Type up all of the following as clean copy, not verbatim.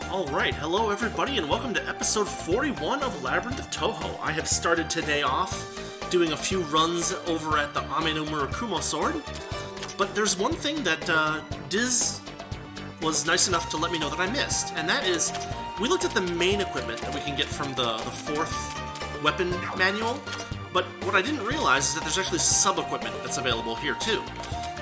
Alright, hello everybody and welcome to episode 41 of Labyrinth of Touhou. I have started today off doing a few runs over at the Ame no Murakumo sword, but there's one thing that Diz was nice enough to let me know that I missed, and that is, we looked at the main equipment that we can get from the fourth weapon manual, but what I didn't realize is that there's actually sub-equipment that's available here too.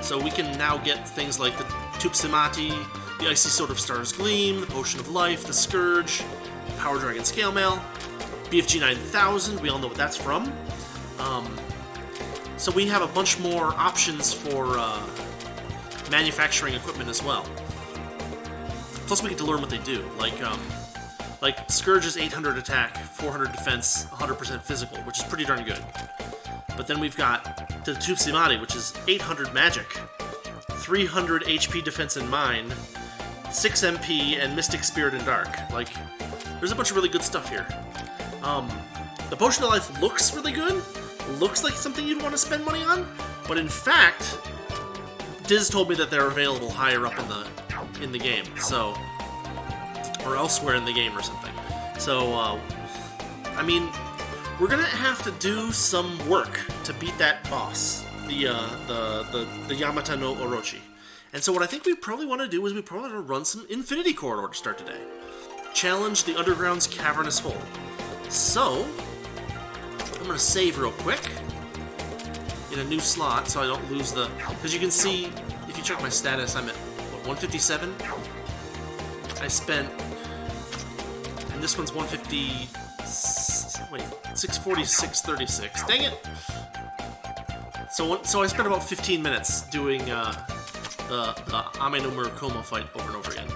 So we can now get things like the Tupsimati, the Icy Sword of Star's Gleam, the Potion of Life, the Scourge, Power Dragon Scale Mail, BFG 9000, we all know what that's from. So we have a bunch more options for manufacturing equipment as well. Plus we get to learn what they do, like Scourge's 800 attack, 400 defense, 100% physical, which is pretty darn good. But then we've got the Tupsimati, which is 800 magic, 300 HP defense and mine, 6 MP, and Mystic Spirit and Dark. Like, there's a bunch of really good stuff here. The Potion of Life looks really good, looks like something you'd want to spend money on, but in fact, Diz told me that they're available higher up in the game, so, or elsewhere in the game or something. So, I mean, we're gonna have to do some work to beat that boss, the Yamata no Orochi. And so what I think we probably want to do is we probably want to run some Infinity Corridor to start today. Challenge the Underground's Cavernous Hole. So, I'm going to save real quick in a new slot so I don't lose the... Because you can see, if you check my status, I'm at, what, 157? I spent... And this one's 150... Wait, 646.36. Dang it! So I spent about 15 minutes doing the Ame no Murakumo fight over and over again.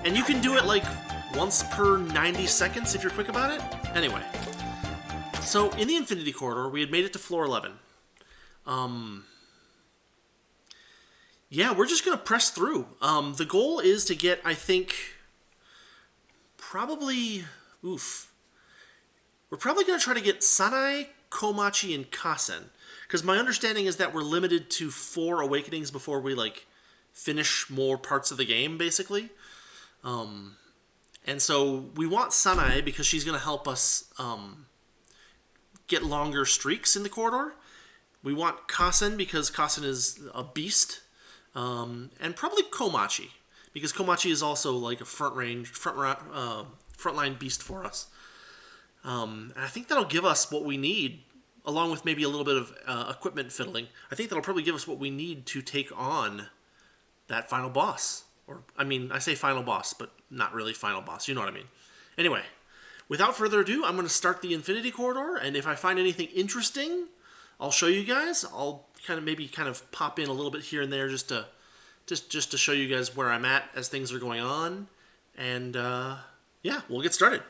And you can do it like once per 90 seconds if you're quick about it. Anyway, so in the Infinity Corridor, we had made it to floor 11. Yeah, we're just going to press through. The goal is to get, I think, probably... Oof. We're probably going to try to get Sanae, Komachi, and Kasen. Because my understanding is that we're limited to 4 awakenings before we, like, finish more parts of the game, basically. And so we want Sanae because she's going to help us get longer streaks in the corridor. We want Kasen because Kasen is a beast. And probably Komachi, because Komachi is also, like, a frontline beast for us. And I think that'll give us what we need, along with maybe a little bit of equipment fiddling. I think that'll probably give us what we need to take on that final boss. Or, I mean, I say final boss, but not really final boss. You know what I mean. Anyway, without further ado, I'm going to start the Infinity Corridor, and if I find anything interesting, I'll show you guys. I'll maybe pop in a little bit here and there just to show you guys where I'm at as things are going on. And, yeah, we'll get started.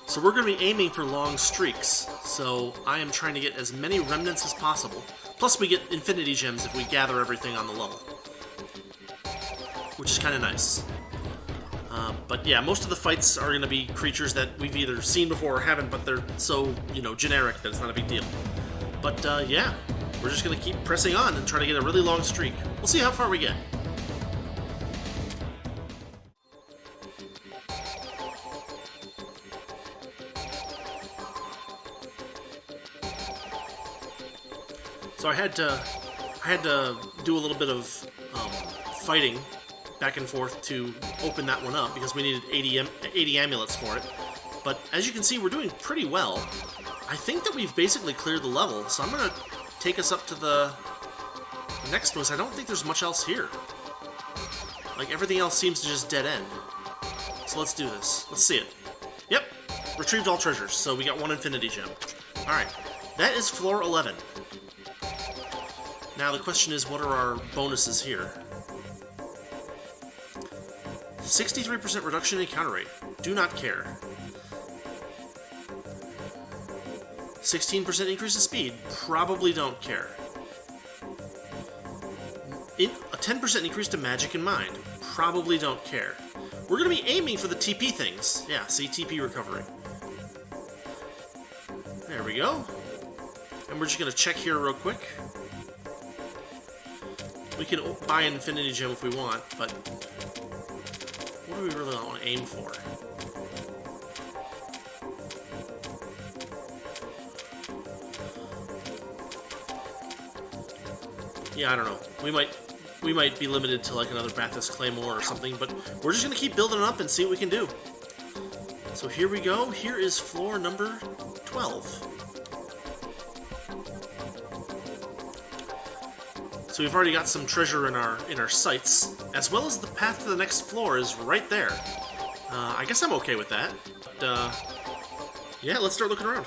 So we're going to be aiming for long streaks, so I am trying to get as many remnants as possible. Plus we get infinity gems if we gather everything on the level, which is kind of nice. But yeah, most of the fights are going to be creatures that we've either seen before or haven't, but they're so, generic that it's not a big deal. But yeah, we're just going to keep pressing on and try to get a really long streak. We'll see how far we get. So I had to do a little bit of fighting back and forth to open that one up because we needed 80 amulets for it. But as you can see, we're doing pretty well. I think that we've basically cleared the level, so I'm going to take us up to the next one. I don't think there's much else here. Like, everything else seems to just dead end. So let's do this. Let's see it. Yep, retrieved all treasures, so we got 1 infinity gem. Alright, that is floor 11. Now the question is, what are our bonuses here? 63% reduction in encounter rate. Do not care. 16% increase in speed. Probably don't care. A 10% increase to magic and mind. Probably don't care. We're going to be aiming for the TP things. Yeah, see, TP recovery. There we go. And we're just going to check here real quick. We can buy an Infinity Gem if we want, but what do we really want to aim for? Yeah, I don't know. We might be limited to like another Bathos Claymore or something, but we're just gonna keep building up and see what we can do. So here we go. Here is floor number 12. So we've already got some treasure in our sights, as well as the path to the next floor is right there. I guess I'm okay with that. But, yeah, let's start looking around.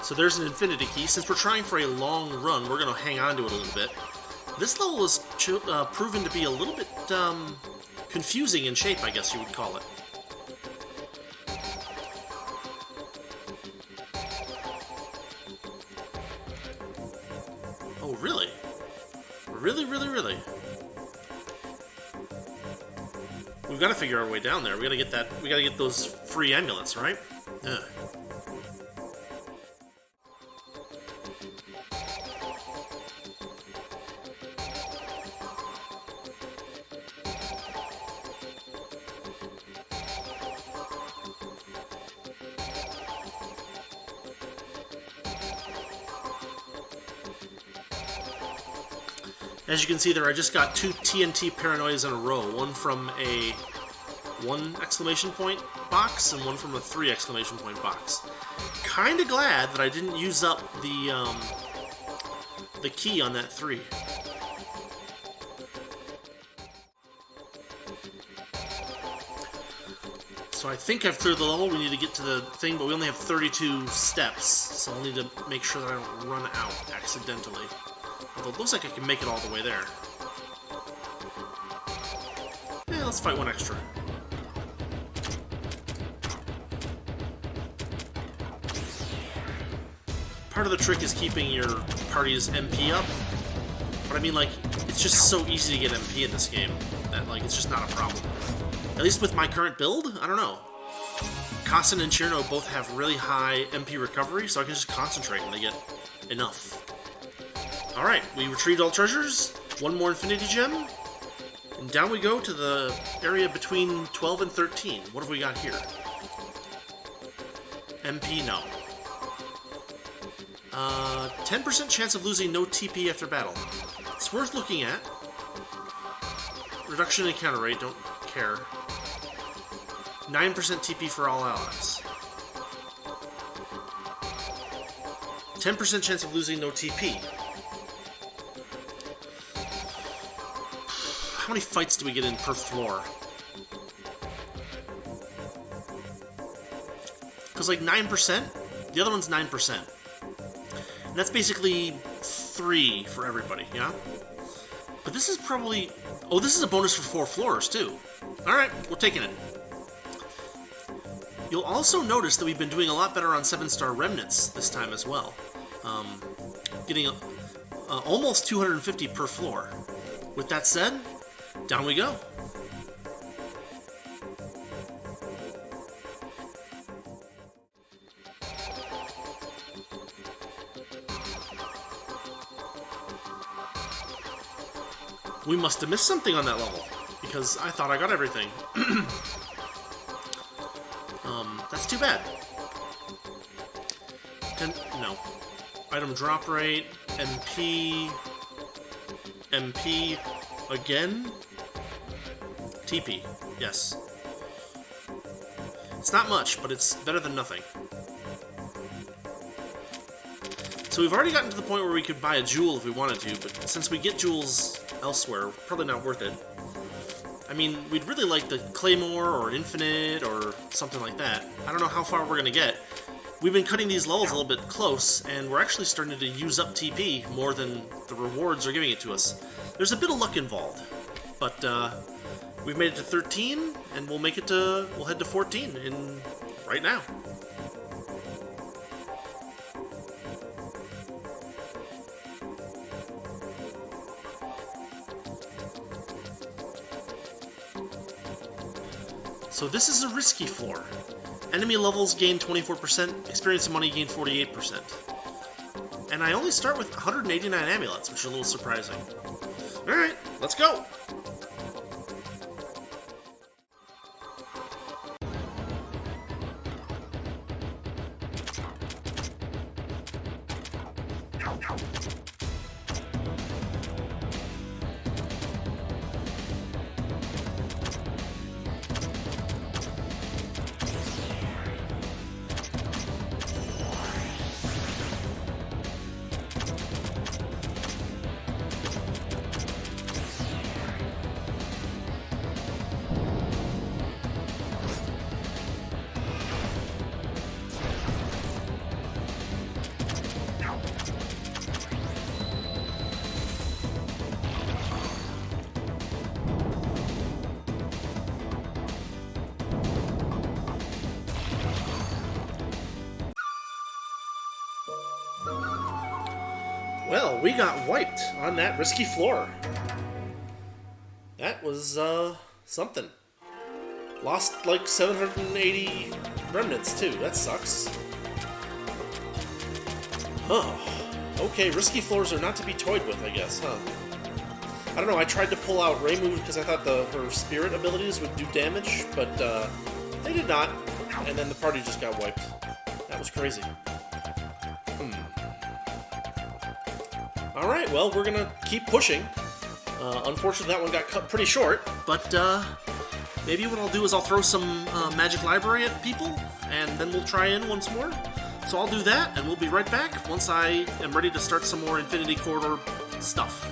So there's an infinity key. Since we're trying for a long run, we're going to hang on to it a little bit. This level is proven to be a little bit confusing in shape, I guess you would call it. Oh, really? Really, really, really? We've got to figure our way down there. We got to get that. We got to get those free amulets, right? Ugh. As you can see there, I just got 2 TNT paranoias in a row. One from a 1 exclamation point box and one from a 3 exclamation point box. Kinda glad that I didn't use up the key on that 3. So I think I've cleared the level. We need to get to the thing, but we only have 32 steps, so I'll need to make sure that I don't run out accidentally. Although it looks like I can make it all the way there. Yeah, let's fight one extra. Part of the trick is keeping your party's MP up. But I mean, like, it's just so easy to get MP in this game that, like, it's just not a problem. At least with my current build, I don't know. Kassen and Chirno both have really high MP recovery, so I can just concentrate when they get enough. Alright, we retrieved all treasures, 1 more Infinity Gem, and down we go to the area between 12 and 13. What have we got here? MP, no. 10% chance of losing no TP after battle. It's worth looking at. Reduction in encounter rate, don't care. 9% TP for all allies. 10% chance of losing no TP. How many fights do we get in per floor? Because like 9%, the other one's 9%. And that's basically 3 for everybody, yeah? But this is probably... Oh, this is a bonus for 4 floors, too. Alright, we're taking it. You'll also notice that we've been doing a lot better on 7-star remnants this time as well. Getting almost 250 per floor. With that said, down we go. We must have missed something on that level, because I thought I got everything. That's too bad. No. Item drop rate, MP, MP, again? TP, yes. It's not much, but it's better than nothing. So we've already gotten to the point where we could buy a jewel if we wanted to, but since we get jewels elsewhere, probably not worth it. I mean, we'd really like the Claymore or Infinite or something like that. I don't know how far we're going to get. We've been cutting these levels a little bit close, and we're actually starting to use up TP more than the rewards are giving it to us. There's a bit of luck involved, but we've made it to 13, and we'll head to 14 right now. So this is a risky floor. Enemy levels gain 24%, experience and money gain 48%. And I only start with 189 amulets, which is a little surprising. Alright, let's go! Well, we got wiped on that risky floor. That was, something. Lost, like, 780 remnants, too. That sucks. Oh. Okay, risky floors are not to be toyed with, I guess, huh? I don't know, I tried to pull out Ray Move because I thought her spirit abilities would do damage, but, they did not. And then the party just got wiped. That was crazy. Alright, well, we're gonna keep pushing. Unfortunately, that one got cut pretty short, but maybe what I'll do is I'll throw some Magic Library at people, and then we'll try in once more. So I'll do that, and we'll be right back once I am ready to start some more Infinity Corridor stuff.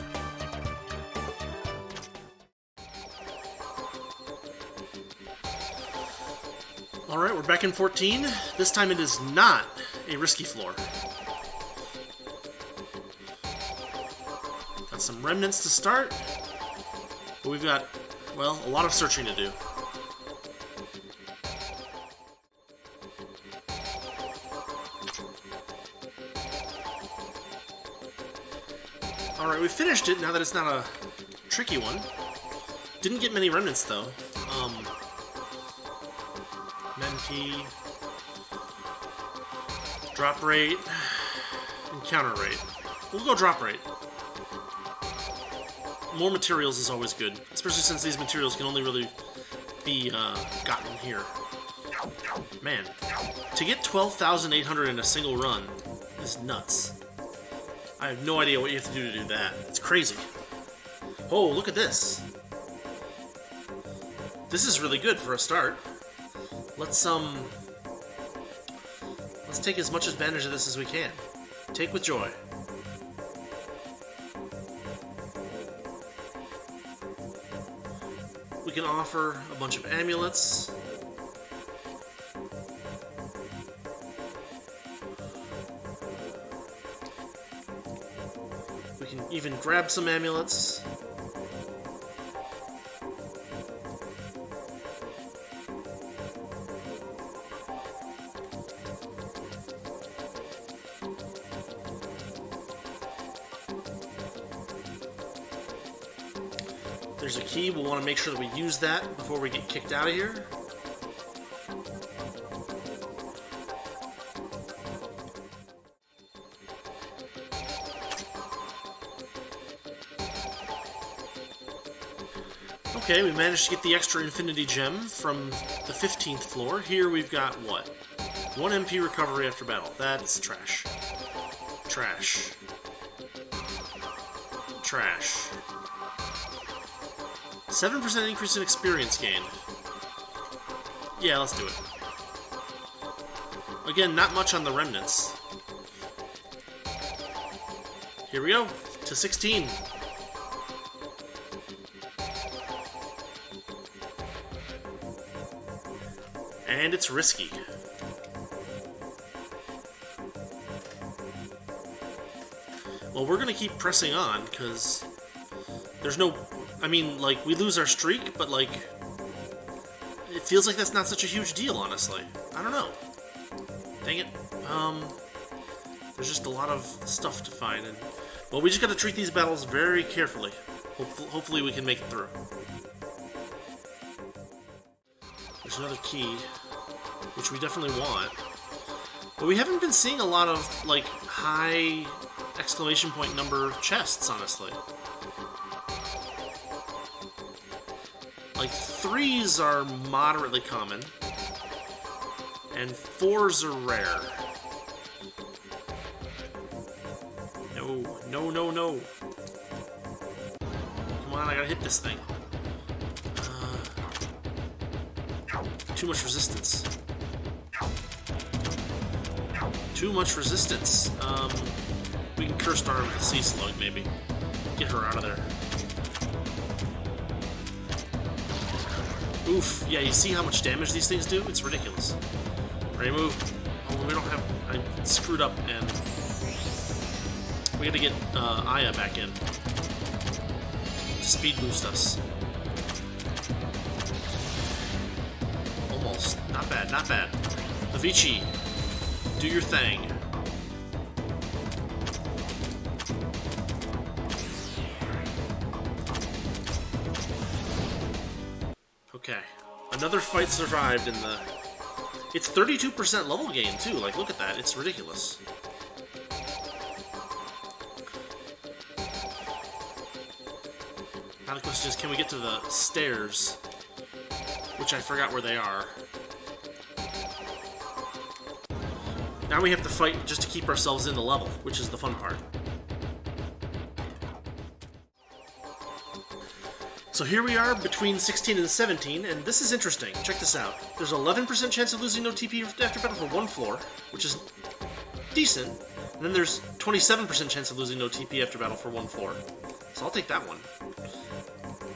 Alright, we're back in 14. This time it is not a risky floor. Got some remnants to start, but we've got, well, a lot of searching to do. Alright, we finished it now that it's not a tricky one. Didn't get many remnants though. Menti, drop rate, encounter rate. We'll go drop rate. More materials is always good, especially since these materials can only really be gotten here. Man, to get 12,800 in a single run is nuts. I have no idea what you have to do that. It's crazy. Oh, look at this. This is really good for a start. Let's take as much advantage of this as we can. Take with joy. We can offer a bunch of amulets. We can even grab some amulets. There's a key. We'll want to make sure that we use that before we get kicked out of here. Okay, we managed to get the extra Infinity Gem from the 15th floor. Here we've got, what? 1 MP recovery after battle. That's trash. Trash. Trash. 7% increase in experience gain. Yeah, let's do it. Again, not much on the remnants. Here we go, to 16. And it's risky. Well, we're gonna keep pressing on, because there's no... I mean, like, we lose our streak, but, like, it feels like that's not such a huge deal, honestly. I don't know. Dang it. There's just a lot of stuff to find, and... Well, we just gotta treat these battles very carefully. Hopefully we can make it through. There's another key, which we definitely want. But we haven't been seeing a lot of, like, high exclamation point number chests, honestly. Like, 3s are moderately common, and 4s are rare. No, no, no, no. Come on, I gotta hit this thing. Too much resistance. Too much resistance. We can curse Star with the Sea Slug, maybe. Get her out of there. Oof. Yeah, you see how much damage these things do? It's ridiculous. Ready, move. Oh, we don't have... I screwed up, and... we gotta get Aya back in. Speed boost us. Almost. Not bad, not bad. Avicii, do your thing. Okay. Another fight survived in the... It's 32% level gain, too. Like, look at that. It's ridiculous. Now the question is, can we get to the stairs? Which I forgot where they are. Now we have to fight just to keep ourselves in the level, which is the fun part. So here we are between 16 and 17, and this is interesting. Check this out. There's an 11% chance of losing no TP after battle for one floor, which is decent. And then there's 27% chance of losing no TP after battle for one floor. So I'll take that one.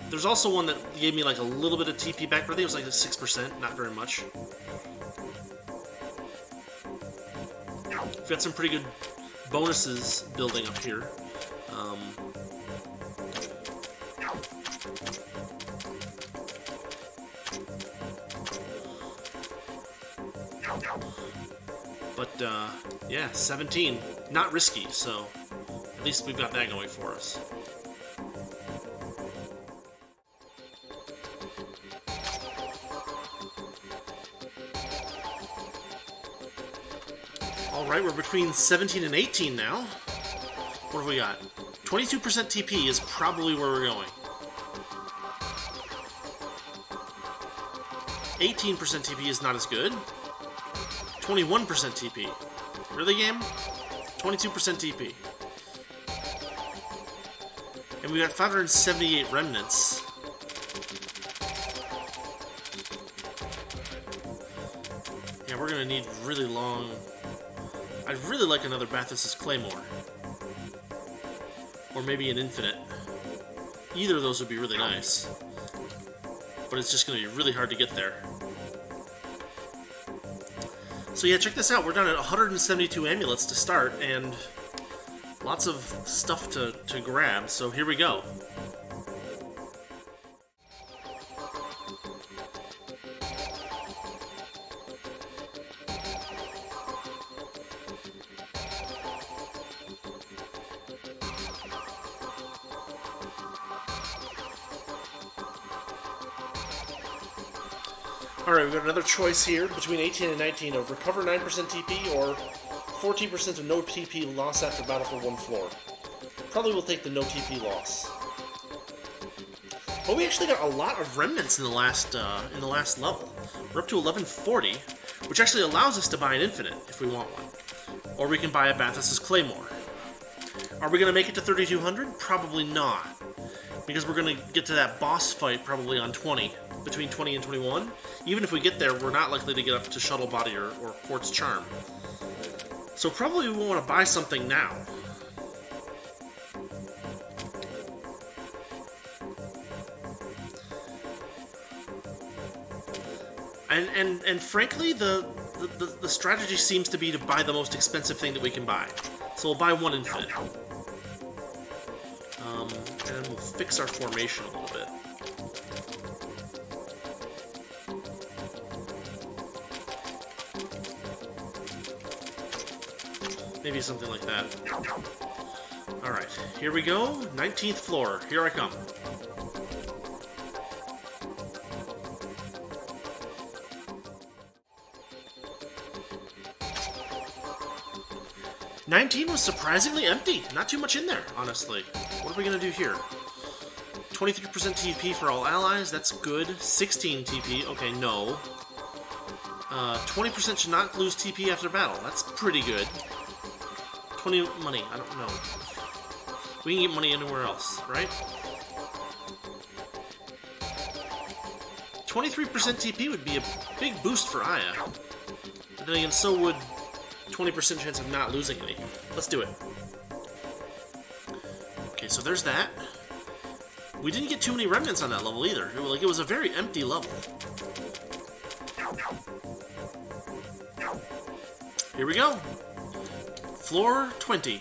There's also one that gave me like a little bit of TP back, but I think it was like 6%, not very much. We've got some pretty good bonuses building up here. But, yeah, 17. Not risky, so at least we've got that going for us. Alright, we're between 17 and 18 now. What have we got? 22% TP is probably where we're going. 18% TP is not as good. 21% TP. Really, game? 22% TP. And we got 578 remnants. Yeah, we're gonna need really long... I'd really like another Bathys's Claymore. Or maybe an Infinite. Either of those would be really nice. But it's just gonna be really hard to get there. So yeah, check this out. We're down at 172 amulets to start, and lots of stuff to grab, so here we go. Alright, we've got another choice here between 18 and 19 of recover 9% TP or 14% of no TP loss after battle for one floor. Probably will take the no TP loss. But we actually got a lot of remnants in the last level. We're up to 1140, which actually allows us to buy an Infinite if we want one. Or we can buy a Bathys's Claymore. Are we going to make it to 3200? Probably not. Because we're going to get to that boss fight probably on 20. Between 20 and 21. Even if we get there, we're not likely to get up to Shuttle Body or Quartz Charm. So probably we want to buy something now. And frankly, the strategy seems to be to buy the most expensive thing that we can buy. So we'll buy one infinite. And we'll fix our formation a little bit. Maybe something like that. Alright, here we go. 19th floor. Here I come. $19 was surprisingly empty. Not too much in there, honestly. What are we going to do here? 23% TP for all allies. That's good. 16 TP. Okay, no. 20% should not lose TP after battle. That's pretty good. 20 money. I don't know. We can get money anywhere else, right? 23% TP would be a big boost for Aya. But then again, so would 20% chance of not losing any. Let's do it. Okay, so there's that. We didn't get too many remnants on that level either. It was a very empty level. Here we go. Floor 20.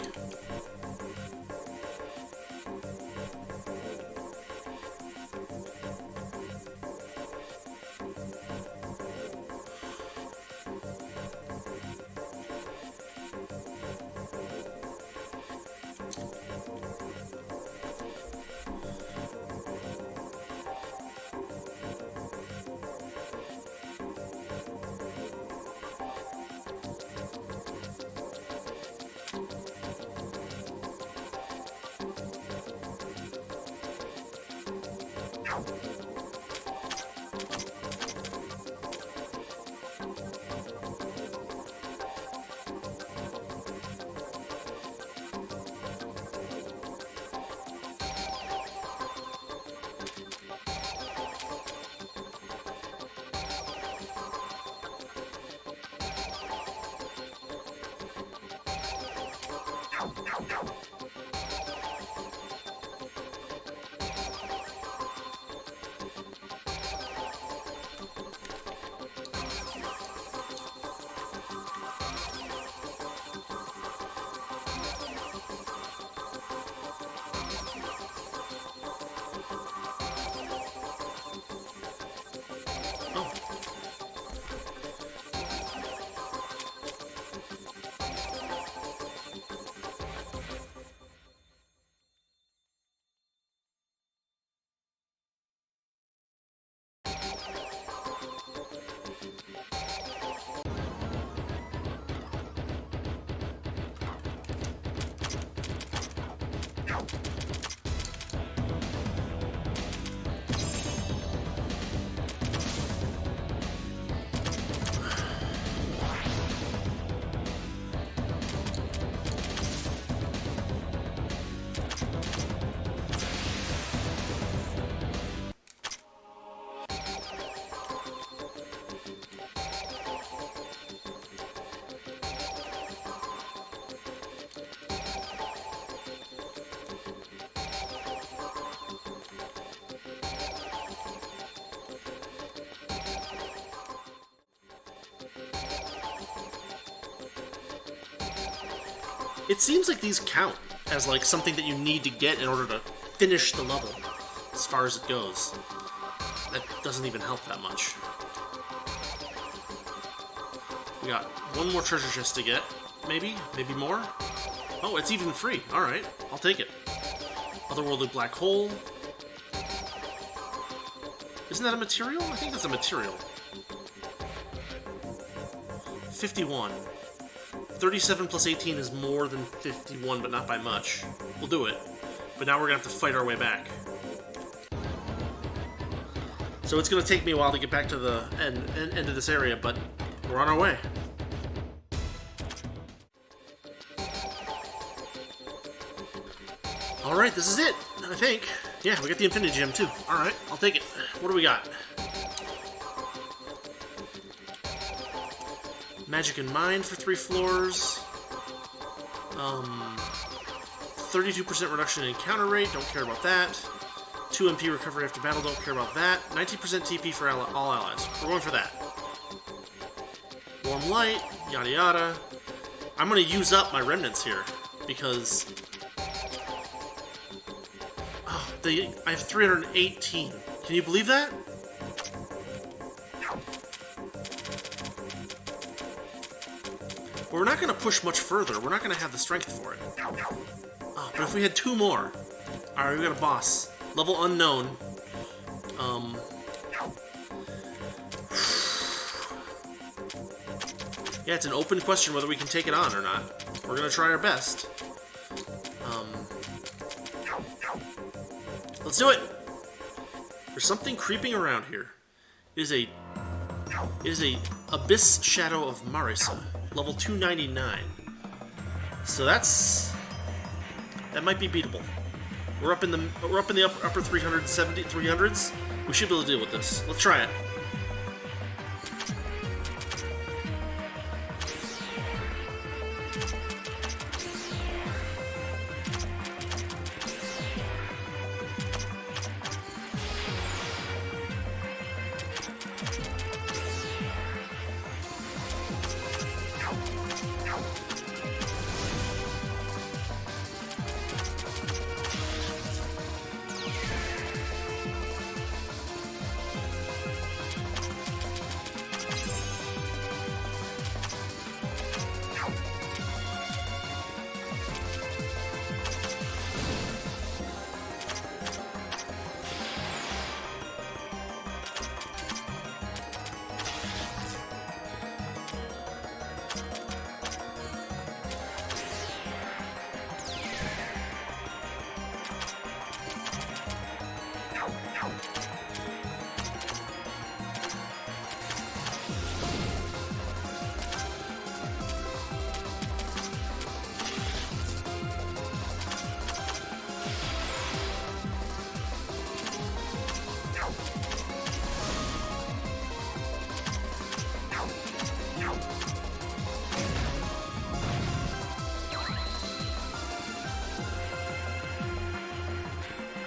It seems like these count as like something that you need to get in order to finish the level, as far as it goes. That doesn't even help that much. We got one more treasure chest to get, maybe more. Oh, it's even free. Alright, I'll take it. Otherworldly black hole. Isn't that a material? I think that's a material. 51. 37 plus 18 is more than 51, but not by much. We'll do it. But now we're going to have to fight our way back. So it's going to take me a while to get back to the end of this area, but we're on our way. Alright, this is it, I think. Yeah, we got the Infinity Gem too. Alright, I'll take it. What do we got? Magic and Mind for 3 floors. 32% reduction in encounter rate, don't care about that. 2 MP recovery after battle, don't care about that. 19% TP for all allies. We're going for that. Warm light, yada yada. I'm gonna use up my remnants here because I have 318. Can you believe that? But we're not gonna push much further. We're not gonna have the strength for it. Oh, but if we had 2 more. Alright, we got a boss. Level unknown. Yeah, it's an open question whether we can take it on or not. We're gonna try our best. Let's do it! There's something creeping around here. It is a Abyss Shadow of Marisa, level 299. So that might be beatable. We're up in the upper 300s. We should be able to deal with this. Let's try it.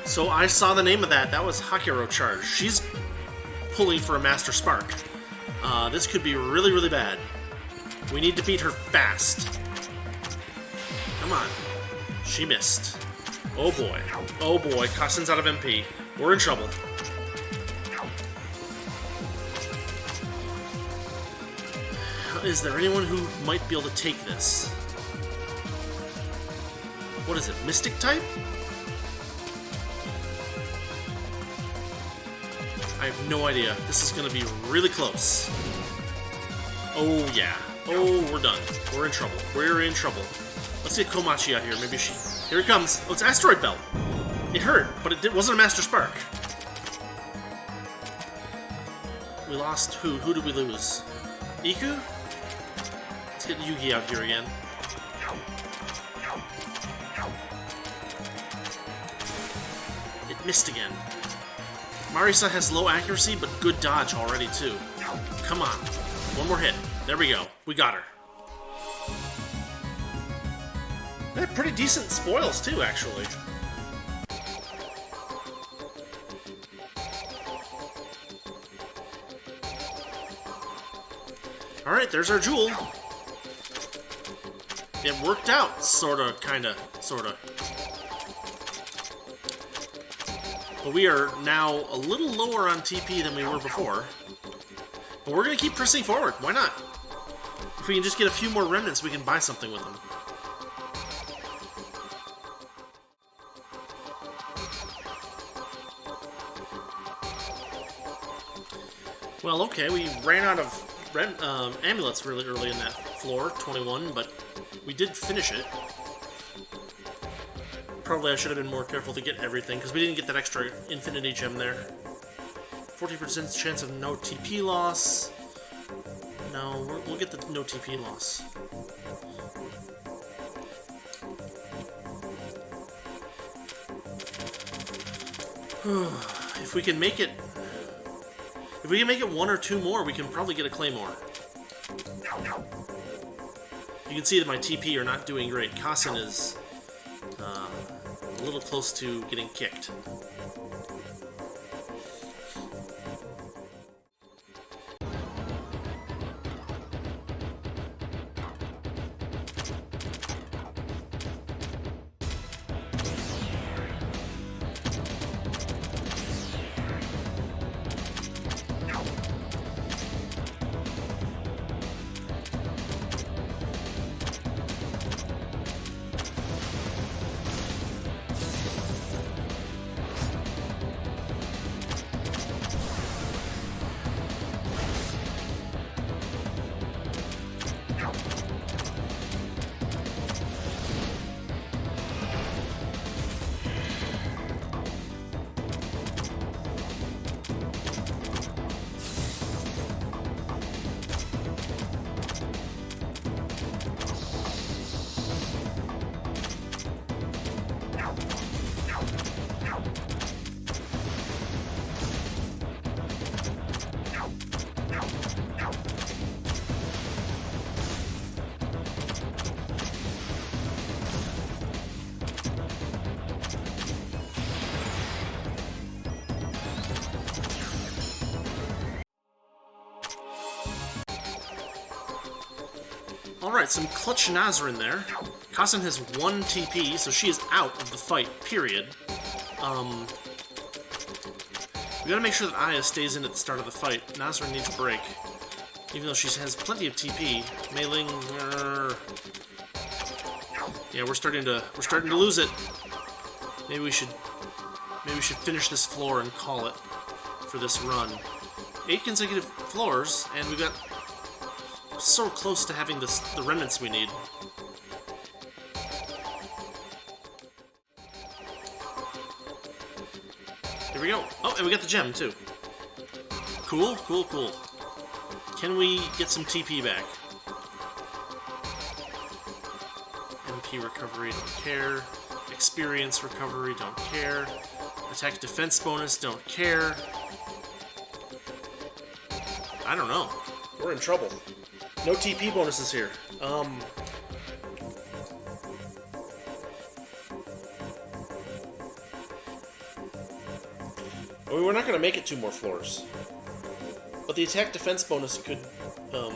So I saw the name of that. That was Hakiro Charge. She's pulling for a Master Spark. This could be really, really bad. We need to beat her fast. Come on. She missed. Oh boy. Oh boy. Kasen's out of MP. We're in trouble. Is there anyone who might be able to take this? What is it? Mystic type? I have no idea. This is going to be really close. Oh, yeah. Oh, we're done. We're in trouble. We're in trouble. Let's get Komachi out here. Maybe she... Here it comes. Oh, it's Asteroid Belt. It hurt, but it wasn't a Master Spark. We lost who? Who did we lose? Iku? Let's get Yugi out here again. It missed again. Marisa has low accuracy, but good dodge already, too. Come on. One more hit. There we go. We got her. They had pretty decent spoils, too, actually. Alright, there's our jewel. It worked out, sorta, kinda, sorta. But we are now a little lower on TP than we were before. But we're going to keep pressing forward. Why not? If we can just get a few more remnants, we can buy something with them. Well, okay, we ran out of amulets really early in that floor, 21, but we did finish it. Probably I should have been more careful to get everything, because we didn't get that extra Infinity Gem there. 40% chance of no TP loss. No, we'll get the no TP loss. If we can make it... If we can make it 1 or 2 more, we can probably get a Claymore. You can see that my TP are not doing great. Kasen is... a little close to getting kicked. Alright, some clutch Nazar in there. Kassen has 1 TP, so she is out of the fight, period. We gotta make sure that Aya stays in at the start of the fight. Nazar needs a break. Even though she has plenty of TP. Mei Ling... Yeah, we're starting to lose it. Maybe we should finish this floor and call it for this run. 8 consecutive floors, and we got so close to having the remnants we need. Here we go. Oh, and we got the gem too. Cool, cool, cool. Can we get some TP back? MP recovery, don't care. Experience recovery, don't care. Attack defense bonus, don't care. I don't know. We're in trouble. No TP bonuses here. Well, we're not going to make it 2 more floors. But the attack defense bonus could, I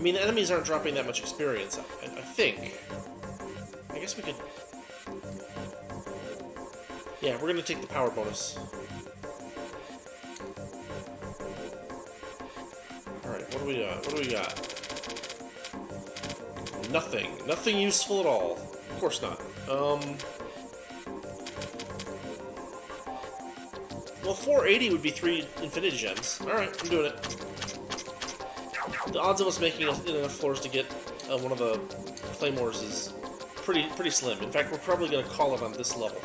mean, the enemies aren't dropping that much experience, I think. I guess we could... Yeah, we're going to take the power bonus. Alright, what do we got? What do we got? Nothing. Nothing useful at all. Of course not. Well, 480 would be 3 Infinity Gems. Alright, I'm doing it. The odds of us making enough floors to get one of the Claymores is pretty slim. In fact, we're probably going to call it on this level.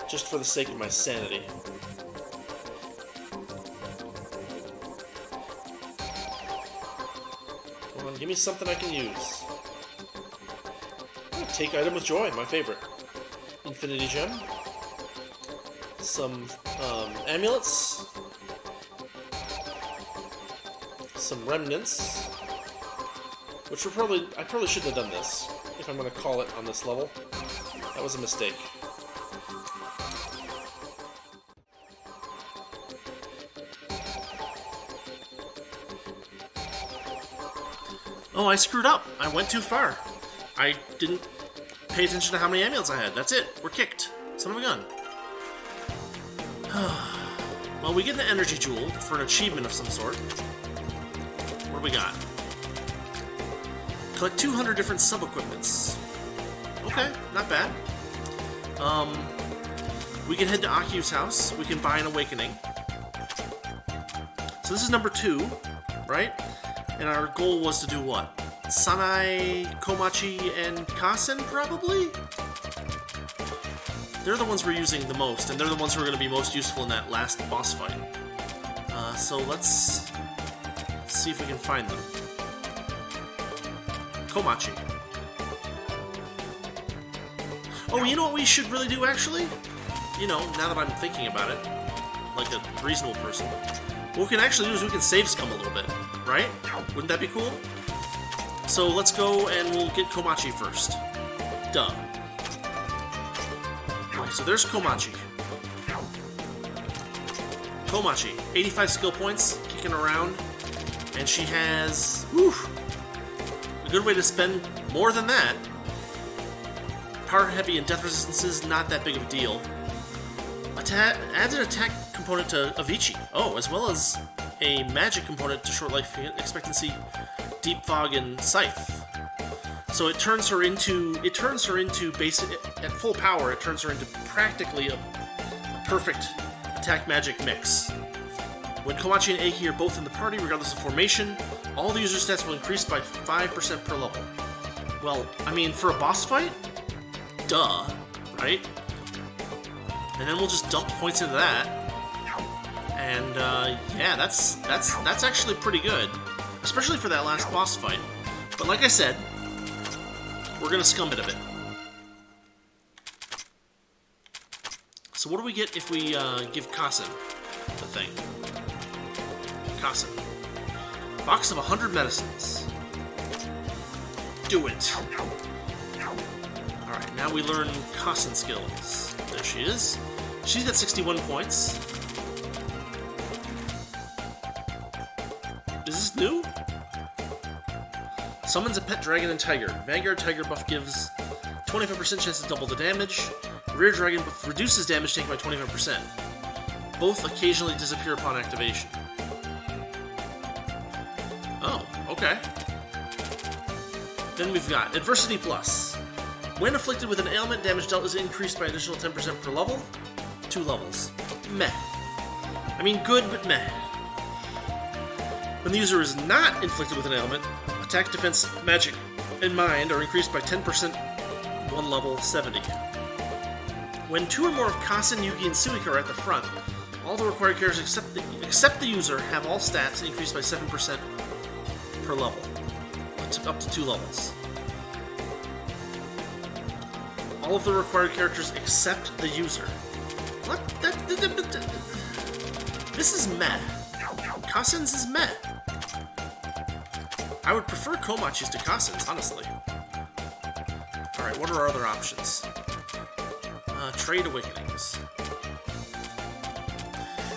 Just for the sake of my sanity. Come on, give me something I can use. Take item with joy, my favorite. Infinity Gem. Some amulets. Some remnants. Which I probably shouldn't have done this, if I'm going to call it on this level. That was a mistake. Oh, I screwed up. I went too far. I didn't pay attention to how many amulets I had. That's it. We're kicked. Son of a gun. Well, we get an energy jewel for an achievement of some sort. What do we got? Collect 200 different sub-equipments. Okay, not bad. We can head to Akiu's house. We can buy an awakening. So this is number 2, right? And our goal was to do what? Sanai, Komachi, and Kassen, probably? They're the ones we're using the most, and they're the ones who are going to be most useful in that last boss fight. So let's see if we can find them. Komachi. Oh, you know what we should really do, actually? You know, now that I'm thinking about it, like a reasonable person. What we can actually do is we can save Scum a little bit, right? Wouldn't that be cool? So let's go and we'll get Komachi first. Duh. Okay, so there's Komachi. Komachi, 85 skill points, kicking around. And she has, whew, a good way to spend more than that. Power heavy and death resistances, not that big of a deal. Adds an attack component to Avicii. Oh, as well as a magic component to short life expectancy, Deep Fog, and Scythe. So it turns her into basic at full power. It turns her into practically a perfect attack magic mix. When Komachi and Eiki are both in the party, regardless of formation, all the user stats will increase by 5% per level. Well, I mean, for a boss fight, duh, right? And then we'll just dump points into that. And yeah, that's actually pretty good, especially for that last boss fight. But like I said, we're gonna scum it a bit. So what do we get if we give Kassen the thing? Kassen. Box of 100 medicines. Do it. Alright, now we learn Kassen skills. There she is. She's got 61 points. Is this new? Summons a pet dragon and tiger. Vanguard tiger buff gives 25% chance to double the damage. Rear dragon buff reduces damage taken by 25%. Both occasionally disappear upon activation. Oh, okay. Then we've got Adversity Plus. When afflicted with an ailment, damage dealt is increased by an additional 10% per level. 2 levels. Meh. I mean, good, but meh. When the user is not inflicted with an ailment, attack, defense, magic, and mind are increased by 10%, 1 level, 70. When 2 or more of Kasen, Yugi, and Suika are at the front, all the required characters except the user have all stats increased by 7% per level, up to 2 levels. All of the required characters except the user. What? This is meh. Kasen's is meh. I would prefer Komachi's to Kasen's, honestly. Alright, what are our other options? Trade Awakenings.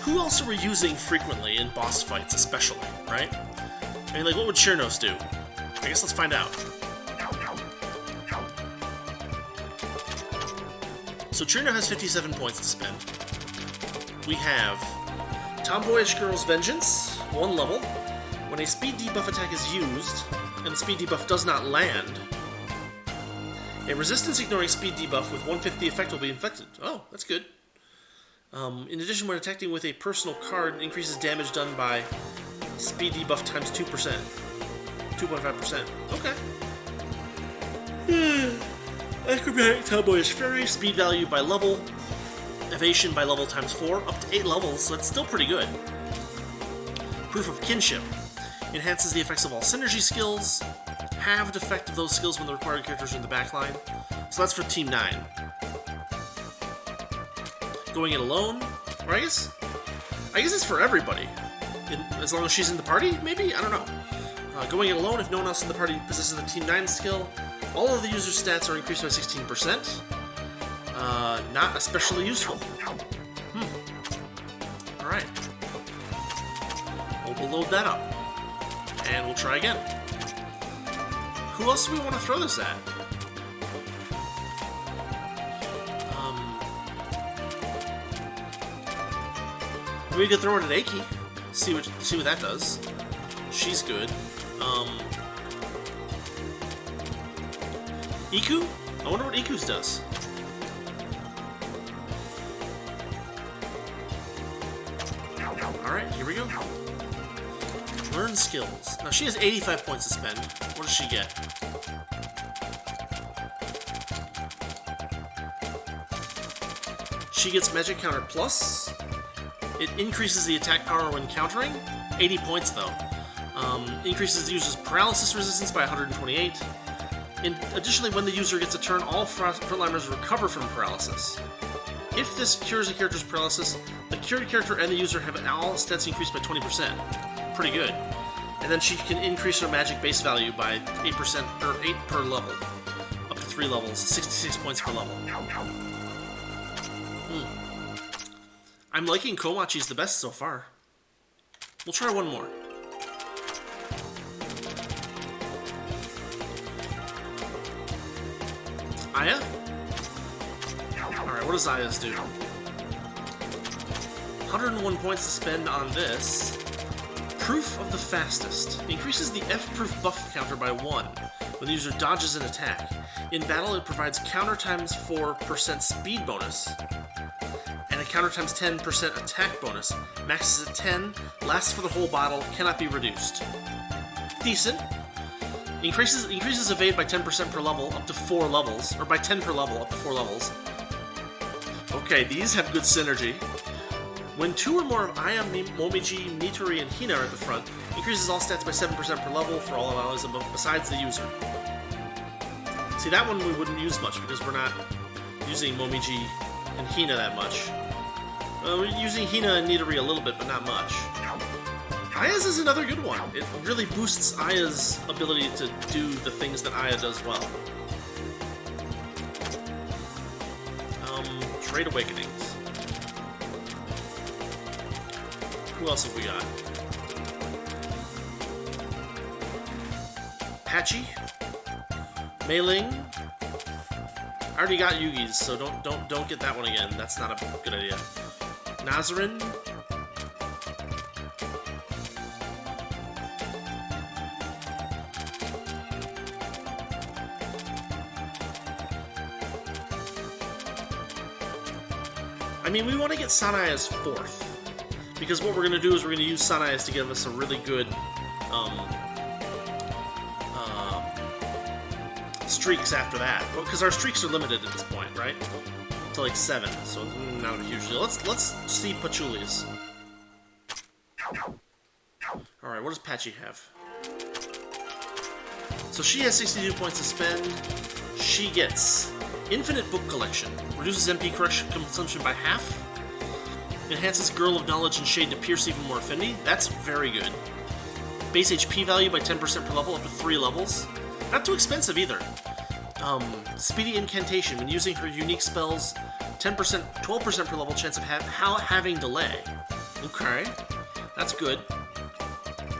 Who else are we using frequently in boss fights, especially, right? I mean, like, what would Rinnosuke do? I guess let's find out. So Rinnosuke has 57 points to spend. We have Tomboyish Girl's Vengeance, 1 level. When a speed debuff attack is used, and the speed debuff does not land, a resistance-ignoring speed debuff with 1/5 the effect will be inflicted. Oh, that's good. In addition, when attacking with a personal card, increases damage done by speed debuff times 2%. 2.5%. Okay. Acrobatic Tomboyish Fairy, speed value by level, evasion by level times 4, up to 8 levels, so that's still pretty good. Proof of Kinship. Enhances the effects of all synergy skills. Halved effect of those skills when the required characters are in the backline. So that's for Team 9. Going it alone? Or I guess it's for everybody. As long as she's in the party, maybe? I don't know. Going it alone, if no one else in the party possesses the Team 9 skill, all of the user's stats are increased by 16%. Not especially useful. Alright. We'll load that up. And we'll try again. Who else do we want to throw this at? We could throw it at Aki. See what that does. She's good. Iku? I wonder what Iku's does. Alright, here we go. Learn skills. Now she has 85 points to spend. What does she get? She gets Magic Counter Plus. It increases the attack power when countering. 80 points though. Increases the user's paralysis resistance by 128. Additionally, when the user gets a turn, all frontliners recover from paralysis. If this cures a character's paralysis, the cured character and the user have all stats increased by 20%. Pretty good. And then she can increase her magic base value by 8% or 8 per level. Up to 3 levels, 66 points per level. I'm liking Komachi's the best so far. We'll try one more. Aya? Alright, what does Aya's do? 101 points to spend on this. Proof of the Fastest. Increases the F-proof buff counter by 1 when the user dodges an attack. In battle, it provides counter times 4% speed bonus and a counter times 10% attack bonus. Maxes at 10, lasts for the whole battle, cannot be reduced. Decent. Increases evade by 10% per level up to 4 levels, or by 10 per level up to 4 levels. Okay, these have good synergy. When 2 or more of Aya, Momiji, Nitori, and Hina are at the front, increases all stats by 7% per level for all allies besides the user. See, that one we wouldn't use much because we're not using Momiji and Hina that much. We're using Hina and Nitori a little bit, but not much. Aya's is another good one. It really boosts Aya's ability to do the things that Aya does well. Trade Awakenings. Who else have we got? Patchy, Mei-Ling. I already got Yugi's, so don't get that one again. That's not a good idea. Nazarin. I mean, we want to get Sanae as 4th, because what we're going to do is we're going to use Sanae to give us a really good streaks after that, because our streaks are limited at this point, right? To like 7, so not a huge deal. Let's see Pachuli's. All right, what does Patchy have? So she has 62 points to spend. She gets Infinite Book Collection, reduces MP consumption by half, enhances Girl of Knowledge and Shade to pierce even more affinity. That's very good. Base HP value by 10% per level up to 3 levels. Not too expensive either. Speedy Incantation. When using her unique spells, 12% per level chance of having delay. Okay, that's good.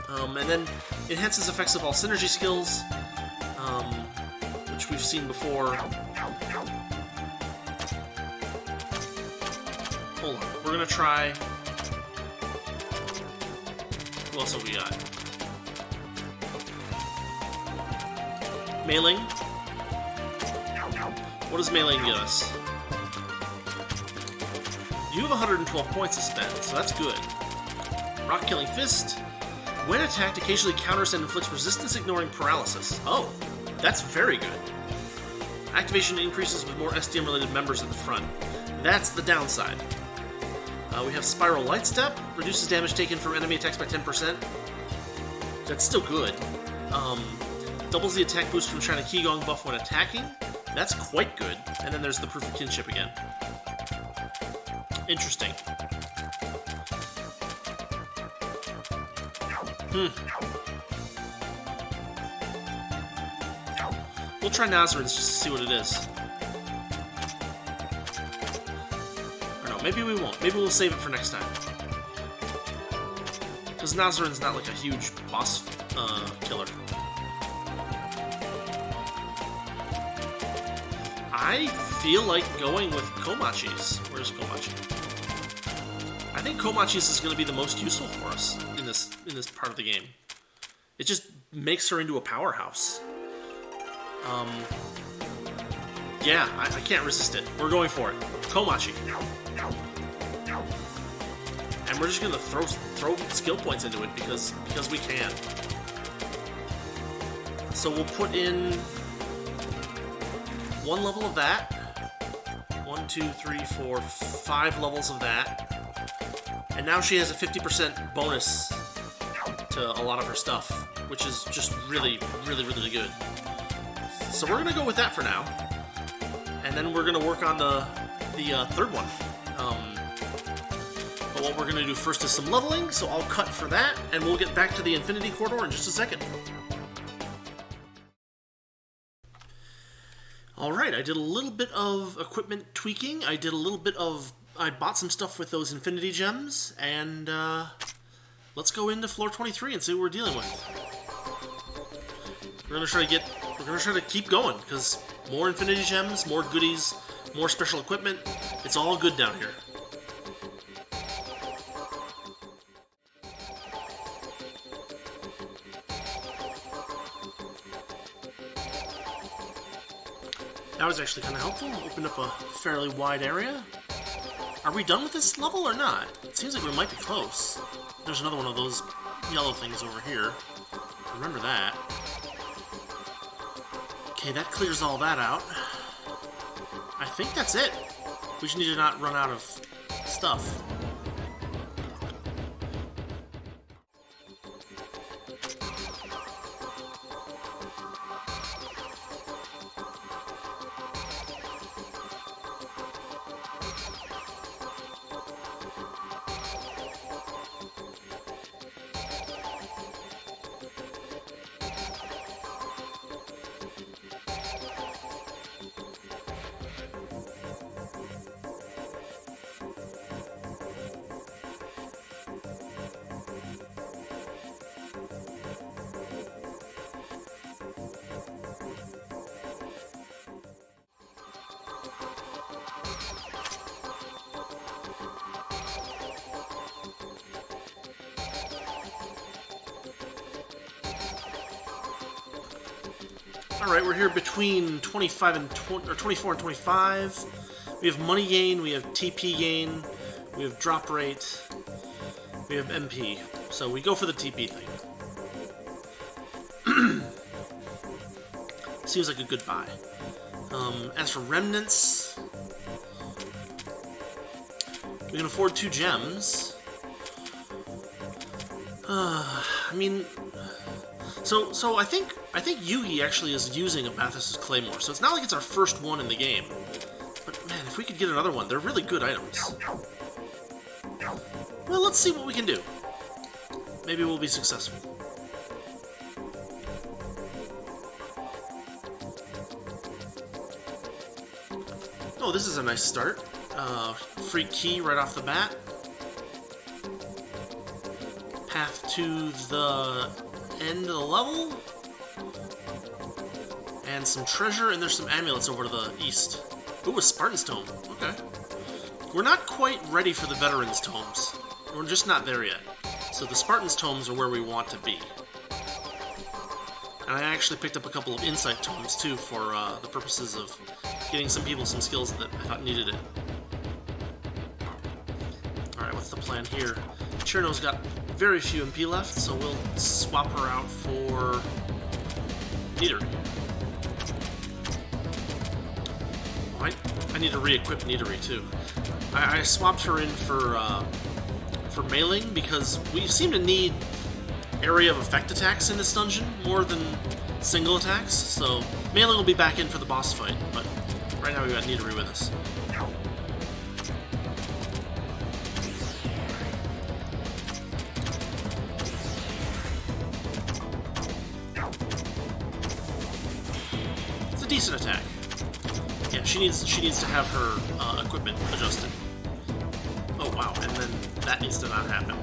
And then enhances effects of all synergy skills, which we've seen before. Hold on, we're gonna try. Who else have we got? Mei-Ling. What does Mei-Ling get us? You have 112 points to spend, so that's good. Rock Killing Fist. When attacked, occasionally counters and inflicts resistance, ignoring paralysis. Oh, that's very good. Activation increases with more SDM-related members at the front. That's the downside. We have Spiral Light Step. Reduces damage taken from enemy attacks by 10%. That's still good. Doubles the attack boost from China Qigong buff when attacking. That's quite good. And then there's the Proof of Kinship again. Interesting. We'll try Nazarin's just to see what it is. Or no, maybe we won't. Maybe we'll save it for next time. Because Nazarin's not like a huge boss killer. I feel like going with Komachi's. Where's Komachi? I think Komachi's is going to be the most useful for us in this part of the game. It just makes her into a powerhouse. Yeah, I can't resist it. We're going for it. Komachi. And we're just going to throw skill points into it because we can. So we'll put in 1 level of that. 1, 2, 3, 4, 5 levels of that. And now she has a 50% bonus to a lot of her stuff, which is just really, really, really good. So we're gonna go with that for now, and then we're gonna work on the third one. But what we're gonna do first is some leveling, so I'll cut for that, and we'll get back to the Infinity Corridor in just a second. Alright, I did a little bit of equipment tweaking. I bought some stuff with those Infinity Gems, and let's go into floor 23 and see what we're dealing with. We're gonna try to keep going, because more Infinity Gems, more goodies, more special equipment. It's all good down here. That was actually kind of helpful. Opened up a fairly wide area. Are we done with this level or not? It seems like we might be close. There's another one of those yellow things over here. Remember that. Okay, that clears all that out. I think that's it. We just need to not run out of stuff. Alright, we're here between 25 and 24 and 25. We have money gain, we have TP gain, we have drop rate, we have MP. So we go for the TP thing. Seems like a good buy. As for remnants, we can afford 2 gems. I mean, so I think Yugi actually is using a Bathos' Claymore, so it's not like it's our first one in the game. But man, if we could get another one, they're really good items. Well, let's see what we can do. Maybe we'll be successful. Oh, this is a nice start. Free key right off the bat. Path to the end of the level. And some treasure, and there's some amulets over to the east. Ooh, a Spartan's Tome. Okay. We're not quite ready for the Veterans' Tomes. We're just not there yet. So the Spartan's Tomes are where we want to be. And I actually picked up a couple of Insight Tomes, too, for the purposes of getting some people some skills that I thought needed it. Alright, what's the plan here? Chirno's got very few MP left, so we'll swap her out for Nidori. I need to re-equip Nidori, too. I swapped her in for mailing because we seem to need area of effect attacks in this dungeon more than single attacks, so mailing will be back in for the boss fight, but right now we've got Nidori with us. It's a decent attack. Yeah, she needs to have her equipment adjusted. Oh wow, and then that needs to not happen.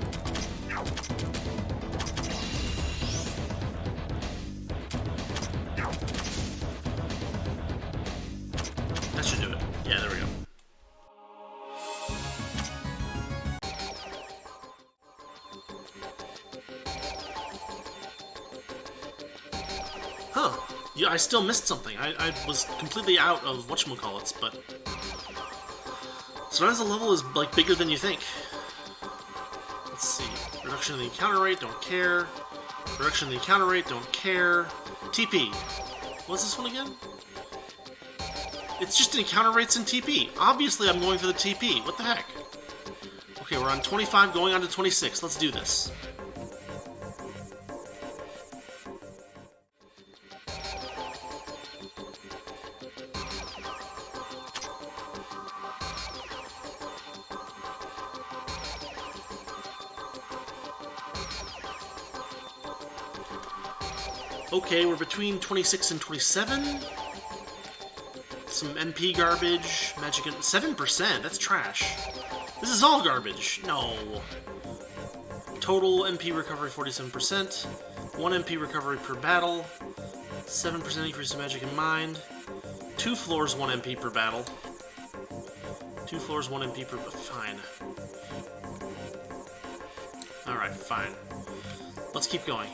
That should do it. Yeah, there we go. Huh. Yeah, I still missed something. I was completely out of whatchamacallits, but sometimes the level is, like, bigger than you think. Let's see. Reduction in the encounter rate, don't care. Reduction in the encounter rate, don't care. TP. What's this one again? It's just encounter rates and TP. Obviously, I'm going for the TP. What the heck? Okay, we're on 25, going on to 26. Let's do this. Okay, we're between 26 and 27. Some MP garbage, magic 7%, that's trash. This is all garbage. No. Total MP recovery 47%, 1 MP recovery per battle, 7% increase in magic and mind, 2 floors 1 MP per battle, 2 floors 1 MP per... fine. Alright, fine. Let's keep going.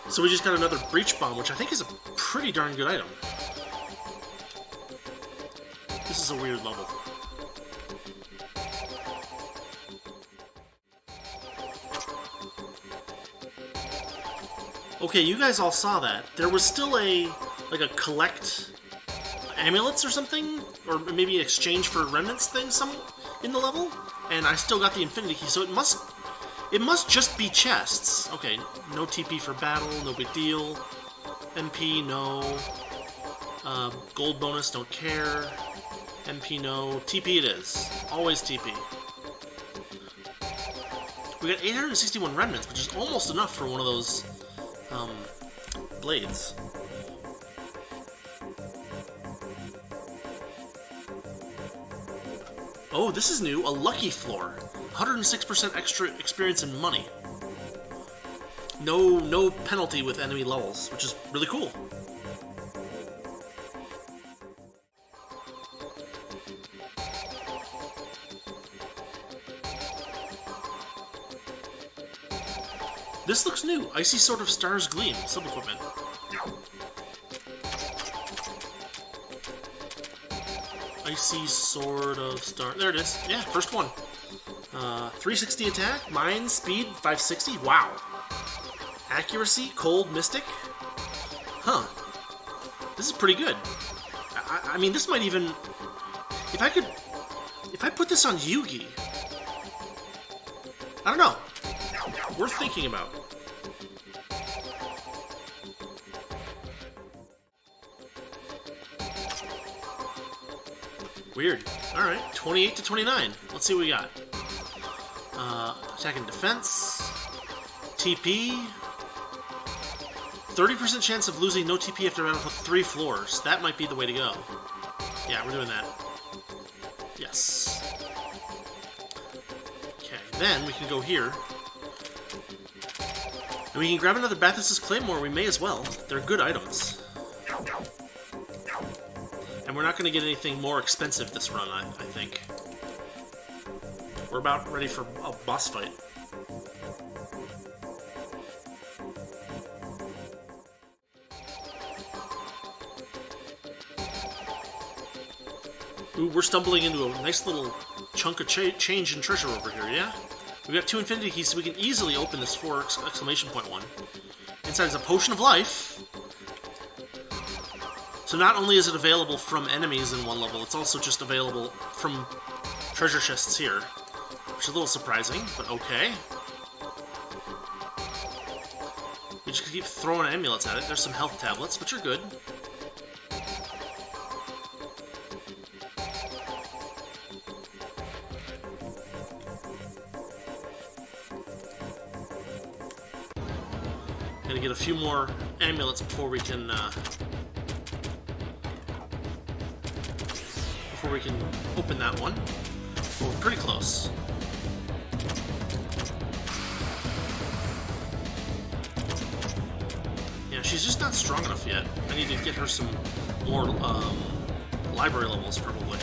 So we just got another Breach Bomb, which I think is a pretty darn good item. This is a weird level. Okay, you guys all saw that. There was still a collect amulets or something, or maybe exchange for remnants thing in the level, and I still got the Infinity Key, so it must just be chests. Okay, no TP for battle, no big deal. MP, no. Gold bonus, don't care. MP, no. TP it is. Always TP. We got 861 remnants, which is almost enough for one of those, blades. Oh, this is new. A lucky floor. 106% extra experience and money. No penalty with enemy levels, which is really cool. This looks new. Icy Sword of Stars Gleam. Sub-equipment. Icy Sword of Star... There it is. Yeah, first one. 360 attack. Mind, speed, 560. Wow. Accuracy, cold, mystic. Huh. This is pretty good. I mean, this might even... If I put this on Yugi... I don't know. Worth thinking about. Weird. Alright, 28 to 29. Let's see what we got. Attack and defense. TP. 30% chance of losing no TP after battle for 3 floors. That might be the way to go. Yeah, we're doing that. Yes. Okay, then we can go here. And we can grab another Bathos' Claymore, we may as well. They're good items. And we're not going to get anything more expensive this run, I think. We're about ready for a boss fight. Ooh, we're stumbling into a nice little chunk of change and treasure over here, yeah? We've got 2 Infinity Keys, so we can easily open this 4 exclamation point one. Inside is a Potion of Life. So not only is it available from enemies in one level, it's also just available from treasure chests here. Which is a little surprising, but okay. We just keep throwing amulets at it. There's some health tablets, which are good. Gotta get a few more amulets before we can open that one. But we're pretty close. Yeah, she's just not strong enough yet. I need to get her some more library levels, probably.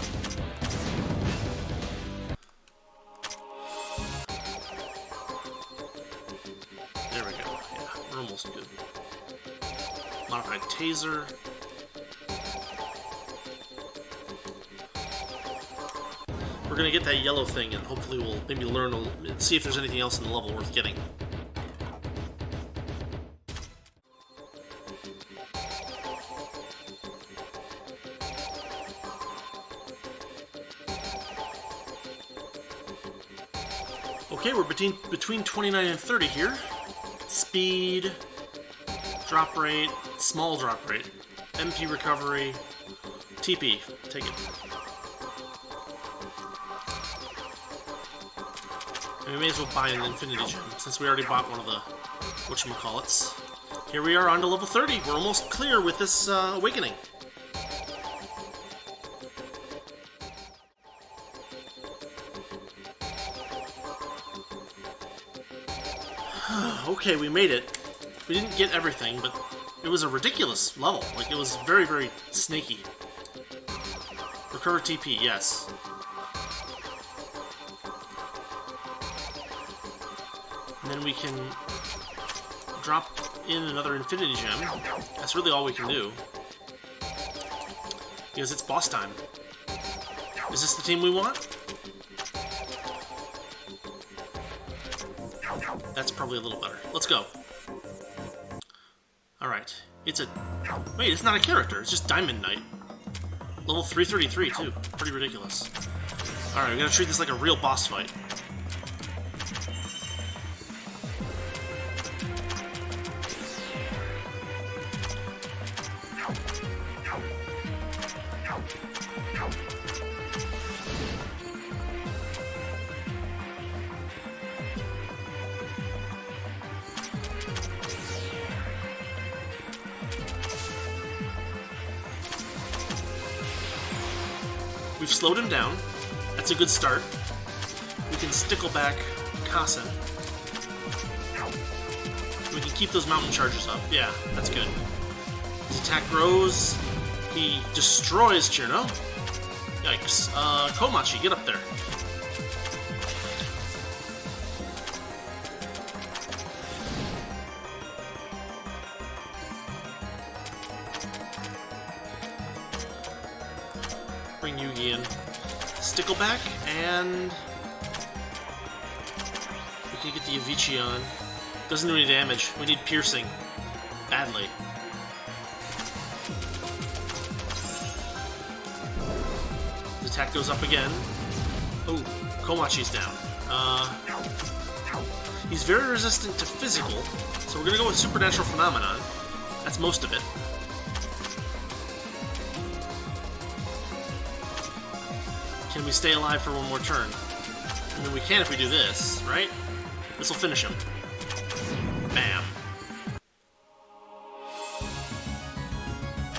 There we go. Yeah, we're almost good. Modified Taser. We're gonna get that yellow thing, and hopefully we'll maybe learn, see if there's anything else in the level worth getting. Okay, we're between 29 and 30 here. Speed, drop rate, small drop rate, MP recovery, TP. Take it. And we may as well buy an Infinity Gem, since we already bought one of the whatchamacallits. Here we are on to level 30. We're almost clear with this awakening. Okay, we made it. We didn't get everything, but it was a ridiculous level. Like, it was very, very snaky. Recover TP, yes. And then we can drop in another Infinity Gem. That's really all we can do. Because it's boss time. Is this the team we want? That's probably a little better. Let's go. Alright. It's a... Wait, it's not a character. It's just Diamond Knight. Level 333, too. Pretty ridiculous. Alright, we gotta treat this like a real boss fight. We've slowed him down. That's a good start. We can stickle back Kasa. We can keep those mountain charges up. Yeah, that's good. His attack grows. He destroys Chirno. Yikes. Komachi, get up there. Yugian. Stickleback, and we can get the Avicii on. Doesn't do any damage. We need piercing. Badly. The attack goes up again. Oh, Komachi's down. He's very resistant to physical, so we're gonna go with Supernatural Phenomenon. That's most of it. Can we stay alive for one more turn? I mean, we can if we do this, right? This will finish him. Bam.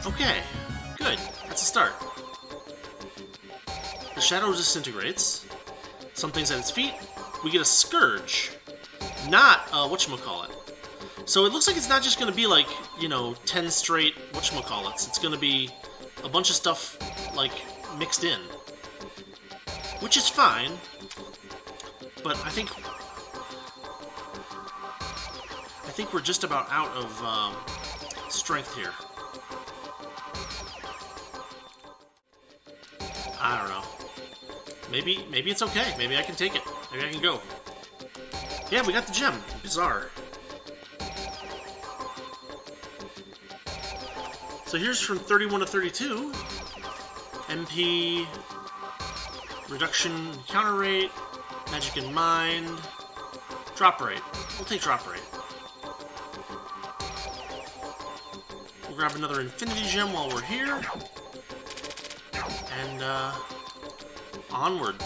Okay, good. That's a start. The shadow disintegrates. Something's at its feet. We get a Scourge. Not, whatchamacallit. So it looks like it's not just going to be like, you know, 10 straight whatchamacallits. It's going to be a bunch of stuff, like, mixed in. Which is fine. But I think we're just about out of strength here. I don't know. Maybe it's okay. Maybe I can take it. Maybe I can go. Yeah, we got the gem. Bizarre. So here's from 31 to 32. MP, reduction counter rate, magic in mind, drop rate. We'll take drop rate. We'll grab another infinity gem while we're here. And, onward.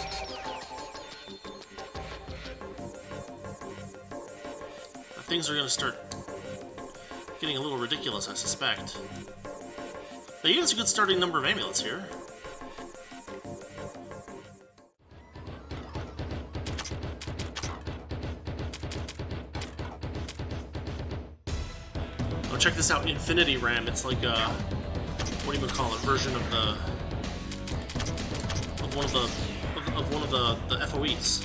Things are going to start getting a little ridiculous, I suspect. But he has a good starting number of amulets here. Oh, check this out, Infinity Ram. It's like a, what do you call it, version of the one of the FOEs.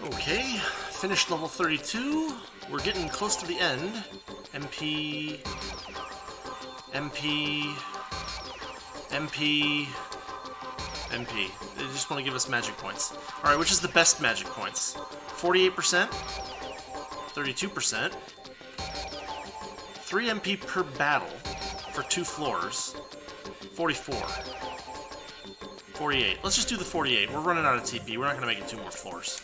Okay, finished level 32. We're getting close to the end. MP... They just want to give us magic points. Alright, which is the best magic points? 48%? 32%? 3 MP per battle for 2 floors. 44. 48. Let's just do the 48. We're running out of TP. We're not going to make it 2 more floors.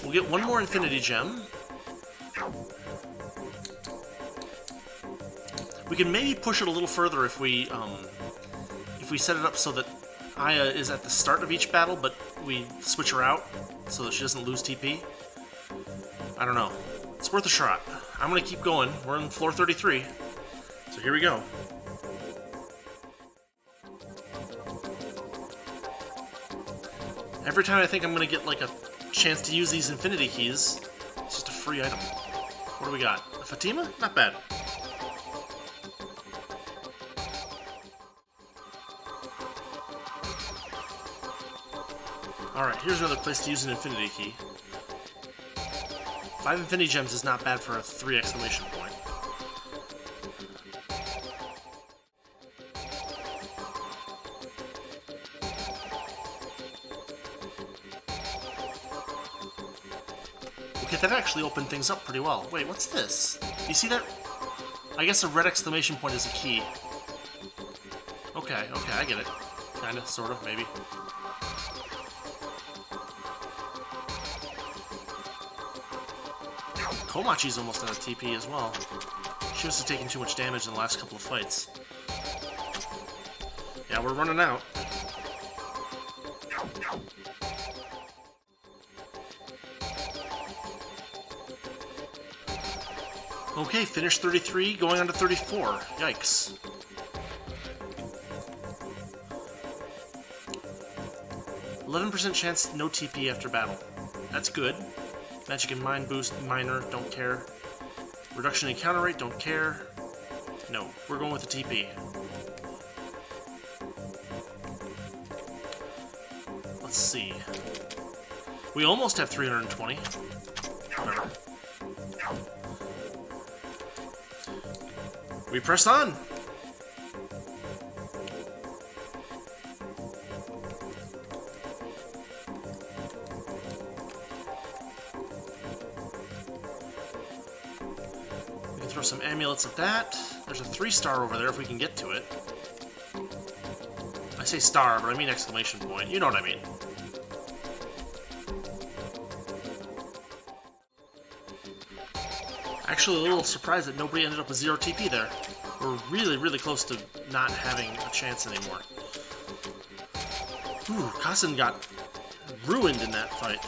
We'll get 1 more Infinity Gem. We can maybe push it a little further if we set it up so that Aya is at the start of each battle, but we switch her out so that she doesn't lose TP. I don't know. It's worth a shot. I'm going to keep going. We're on floor 33. So here we go. Every time I think I'm going to get like a chance to use these Infinity Keys, it's just a free item. What do we got? A Fatima? Not bad. Alright, here's another place to use an Infinity Key. 5 Infinity Gems is not bad for a 3 exclamation point. Okay, that actually opened things up pretty well. Wait, what's this? You see that? I guess a red exclamation point is a key. Okay, I get it. Kinda, sorta, maybe. Komachi's almost out of TP as well. She must have taken too much damage in the last couple of fights. Yeah, we're running out. Okay, finish 33, going on to 34. Yikes. %% chance no TP after battle. That's good. Magic and Mind boost, minor, don't care. Reduction in counter rate, don't care. No, we're going with the TP. Let's see. We almost have 320. Whatever. We press on! We can throw some amulets at that. There's a 3-star over there if we can get to it. I say star, but I mean exclamation point. You know what I mean. Actually, a little surprised that nobody ended up with 0 TP there. We're really, really close to not having a chance anymore. Ooh, Kassen got ruined in that fight.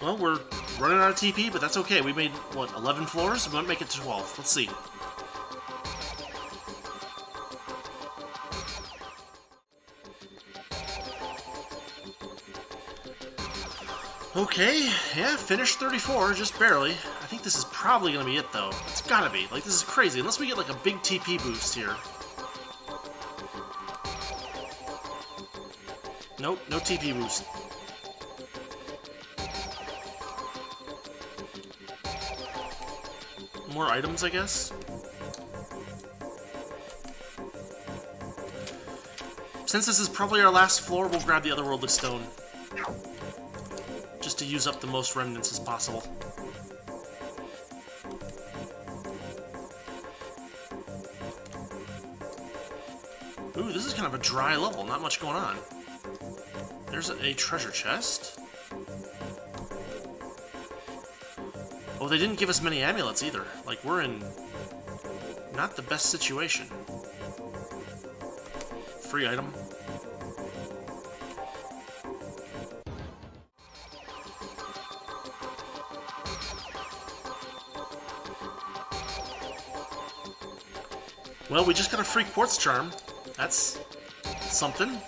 Well, we're running out of TP, but that's okay. We made, what, 11 floors? We might make it to 12. Let's see. Okay, yeah, finished 34, just barely. I think this is probably going to be it, though. It's gotta be. Like, this is crazy. Unless we get, like, a big TP boost here. Nope, no TP boost. More items, I guess? Since this is probably our last floor, we'll grab the Otherworldly Stone. Just to use up the most remnants as possible. Ooh, this is kind of a dry level, not much going on. There's a treasure chest. Oh, they didn't give us many amulets either. Like, we're in not the best situation. Free item. Well, we just got a free quartz charm. That's something.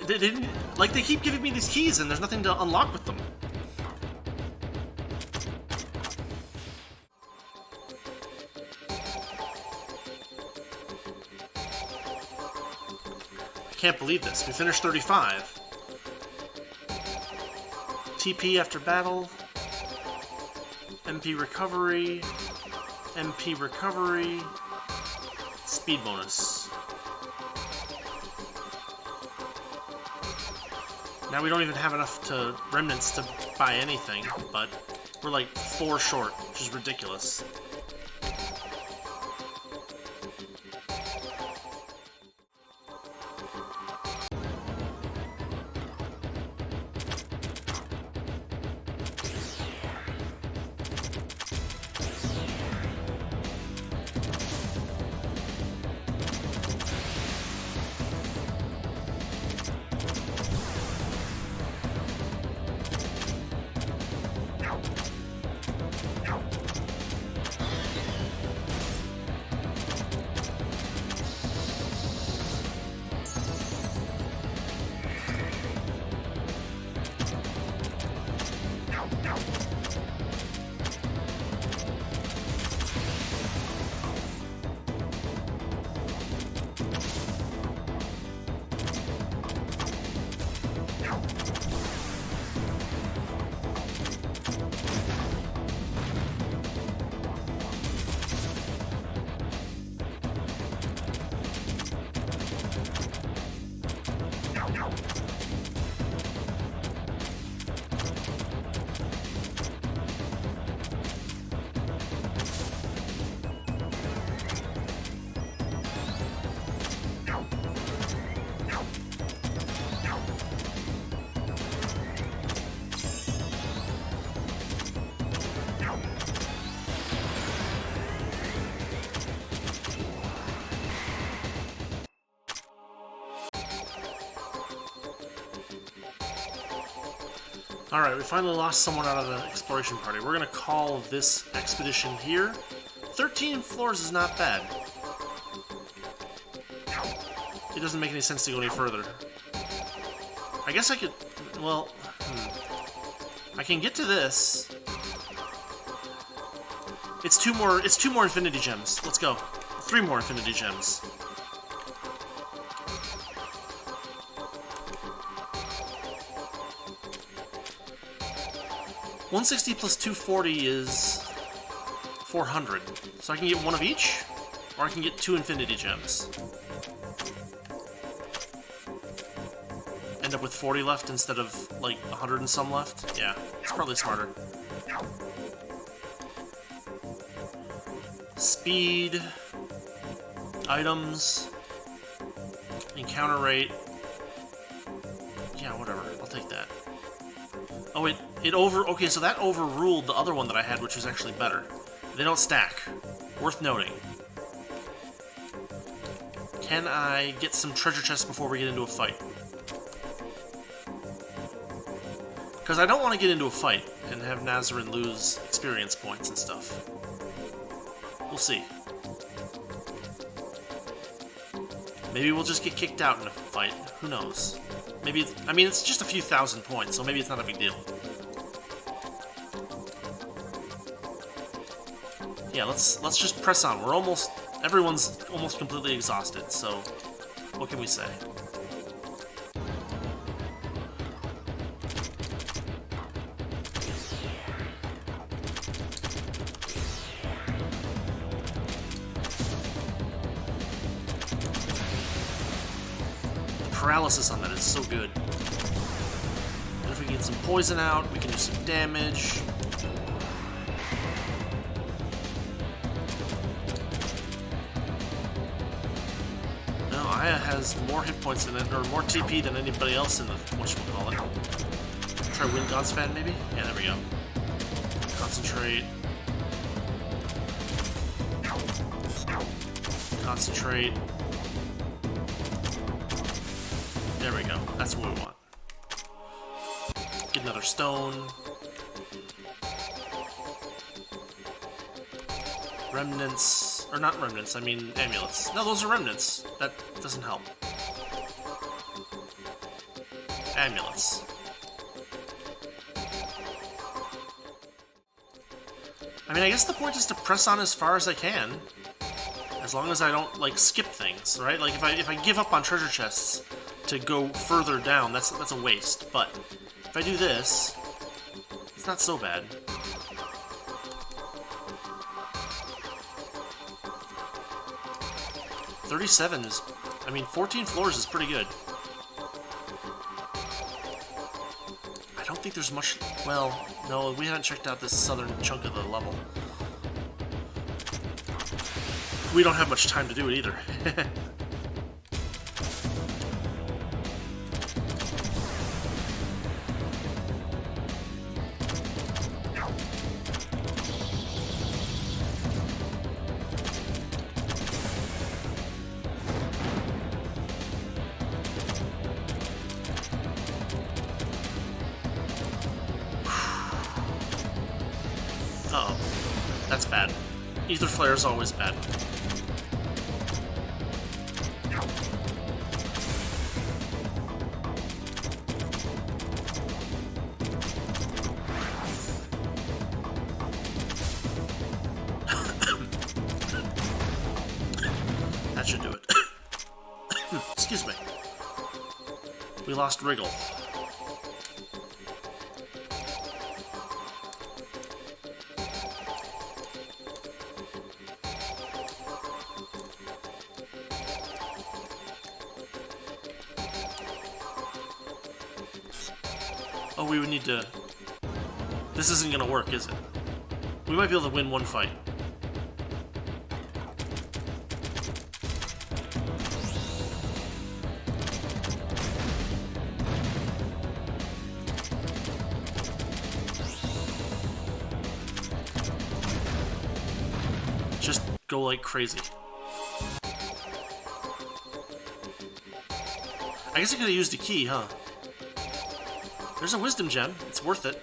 They didn't, like, they keep giving me these keys and there's nothing to unlock with them. I can't believe this. We finished 35. TP after battle. MP recovery. MP recovery. Speed bonus. Now we don't even have enough remnants to buy anything, but we're like 4 short, which is ridiculous. Alright, we finally lost someone out of the exploration party. We're gonna call this expedition here. 13 floors is not bad. It doesn't make any sense to go any further. I guess I could... well... I can get to this. It's two more infinity gems. Let's go. 3 more infinity gems. $160 plus 240 is 400. So I can get 1 of each, or I can get 2 infinity gems. End up with 40 left instead of, like, 100 and some left? Yeah, it's probably smarter. Speed, items, encounter rate. Yeah, whatever, I'll take that. Oh, okay, so that overruled the other one that I had, which was actually better. They don't stack. Worth noting. Can I get some treasure chests before we get into a fight? Because I don't want to get into a fight and have Nazarin lose experience points and stuff. We'll see. Maybe we'll just get kicked out in a fight. Who knows? Maybe it's, I mean, it's just a few thousand points, so maybe it's not a big deal. Yeah, let's just press on. Everyone's almost completely exhausted, so what can we say? Paralysis on that is so good. And if we can get some poison out, we can do some damage. No, Aya has more hit points than or more TP than anybody else in the whatchamacallit. Try Wind God's Fan maybe? Yeah, there we go. Concentrate. Concentrate. There we go. That's what we want. Get another stone. Remnants. Or not remnants, I mean amulets. No, those are remnants. That doesn't help. Amulets. I mean, I guess the point is to press on as far as I can. As long as I don't, like, skip things, right? Like, if I give up on treasure chests to go further down, that's a waste. But if I do this, it's not so bad. $37 is, I mean, 14 floors is pretty good. I don't think there's much, well, no, we haven't checked out this southern chunk of the level. We don't have much time to do it either. Uh-oh. That's bad. Ether Flare is always bad. That should do it. Excuse me. We lost Wriggle. Oh, we would need to... This isn't gonna work, is it? We might be able to win one fight. Just go like crazy. I guess I could have used a key, huh? There's a wisdom gem. It's worth it.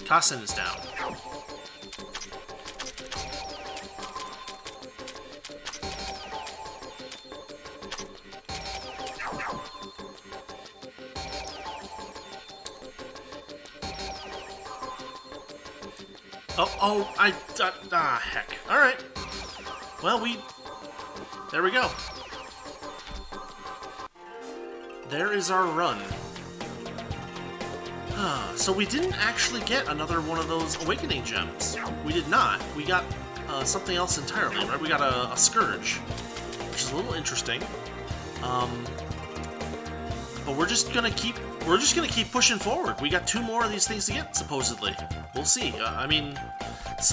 Kassen is down. Heck. Alright. Well, there we go. There is our run. So we didn't actually get another one of those awakening gems. We did not. We got something else entirely, right? We got a Scourge, which is a little interesting. But we're just gonna keep pushing forward. We got 2 more of these things to get, supposedly. We'll see. I mean,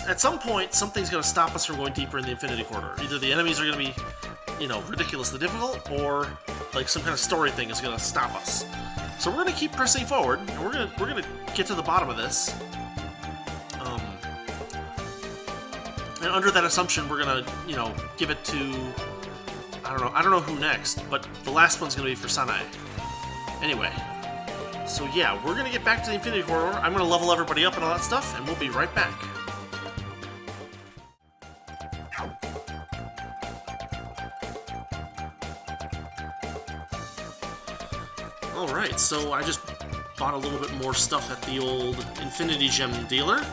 at some point, something's gonna stop us from going deeper in the Infinity Corridor. Either the enemies are gonna be, ridiculously difficult, or like some kind of story thing is gonna stop us. So we're gonna keep pressing forward, and we're gonna get to the bottom of this. And under that assumption, we're gonna, give it to I don't know who next, but the last one's gonna be for Sanae. Anyway, so yeah, we're gonna get back to the Infinity Corridor. I'm gonna level everybody up and all that stuff, and we'll be right back. Alright, so I just bought a little bit more stuff at the old Infinity Gem dealer,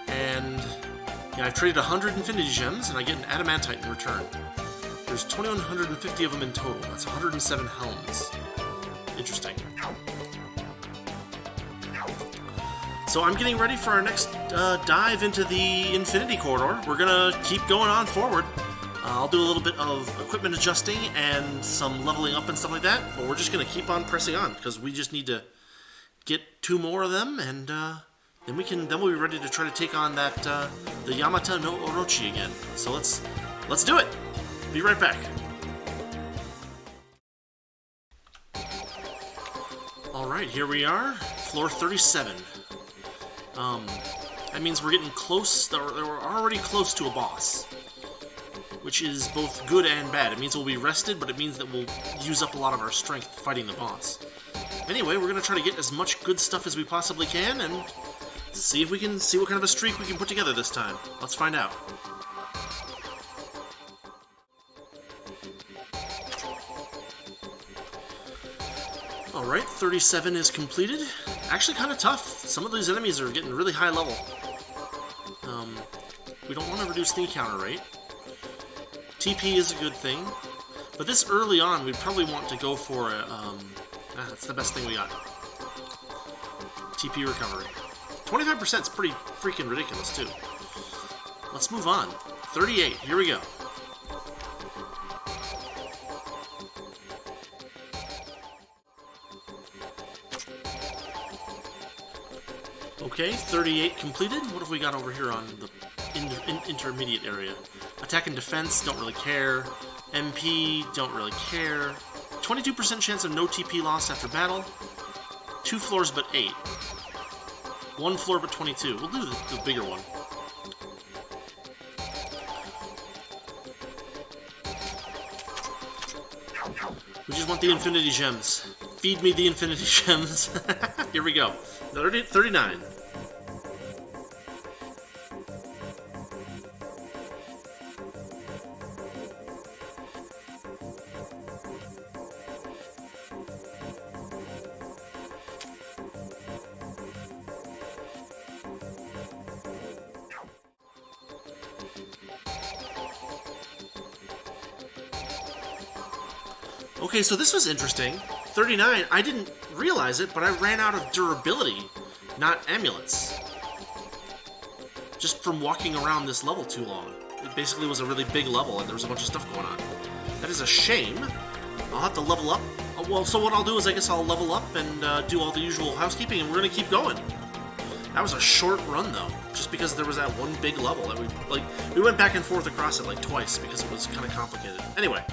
and I traded 100 Infinity Gems, and I get an Adamantite in return. There's 2,150 of them in total. That's 107 helms. Interesting. So I'm getting ready for our next dive into the Infinity Corridor. We're gonna keep going on forward. I'll do a little bit of equipment adjusting and some leveling up and stuff like that, but we're just gonna keep on pressing on because we just need to get 2 more of them, and then we'll be ready to try to take on that the Yamata no Orochi again. So let's do it. Be right back. Alright, here we are, floor 37. That means we're getting close, we're already close to a boss, which is both good and bad. It means we'll be rested, but it means that we'll use up a lot of our strength fighting the boss. Anyway, we're going to try to get as much good stuff as we possibly can, and see what kind of a streak we can put together this time. Let's find out. Alright, 37 is completed. Actually kind of tough. Some of these enemies are getting really high level. We don't want to reduce the encounter rate. TP is a good thing. But this early on, we'd probably want to go for a, that's the best thing we got. TP recovery. 25% is pretty freaking ridiculous, too. Let's move on. 38, here we go. Okay, 38 completed. What have we got over here on the intermediate area? Attack and defense, don't really care. MP, don't really care. 22% chance of no TP loss after battle. 2 floors but 8. 1 floor but 22. We'll do the bigger one. We just want the Infinity Gems. Feed me the Infinity Gems. Here we go. 39. Okay, so this was interesting. 39, I didn't realize it, but I ran out of durability, not amulets. Just from walking around this level too long. It basically was a really big level, and there was a bunch of stuff going on. That is a shame. I'll have to level up. Well, so what I'll do is I guess I'll level up and do all the usual housekeeping, and we're going to keep going. That was a short run, though, just because there was that one big level that we went back and forth across it like twice because it was kind of complicated. Anyway.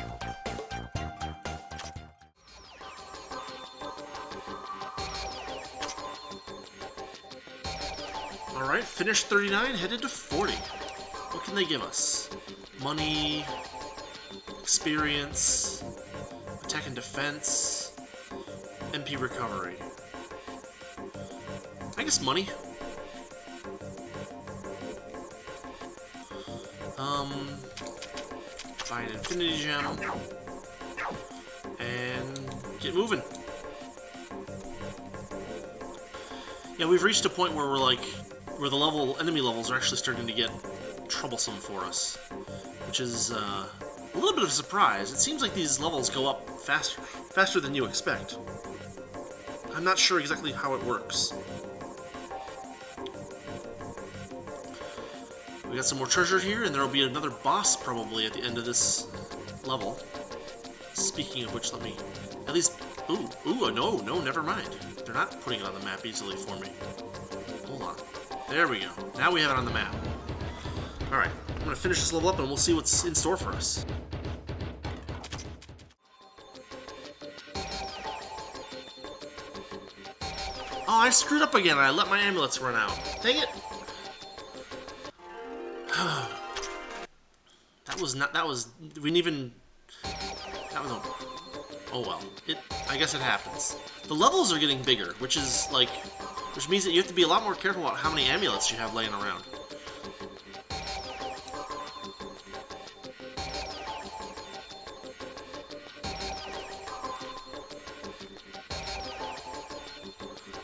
Alright, finished 39, headed to 40. What can they give us? Money, experience, attack and defense, MP recovery. I guess money. Buy an infinity gem. And get moving. Yeah, we've reached a point where we're like, where the enemy levels are actually starting to get troublesome for us, which is a little bit of a surprise. It seems like these levels go up faster than you expect. I'm not sure exactly how it works. We got some more treasure here, and there will be another boss probably at the end of this level. Speaking of which, let me at least... Ooh, no, never mind. They're not putting it on the map easily for me. Hold on. There we go. Now we have it on the map. Alright, I'm going to finish this level up and we'll see what's in store for us. Oh, I screwed up again. I let my amulets run out. Dang it. We didn't even... That was a... Oh well. I guess it happens. The levels are getting bigger, which means that you have to be a lot more careful about how many amulets you have laying around.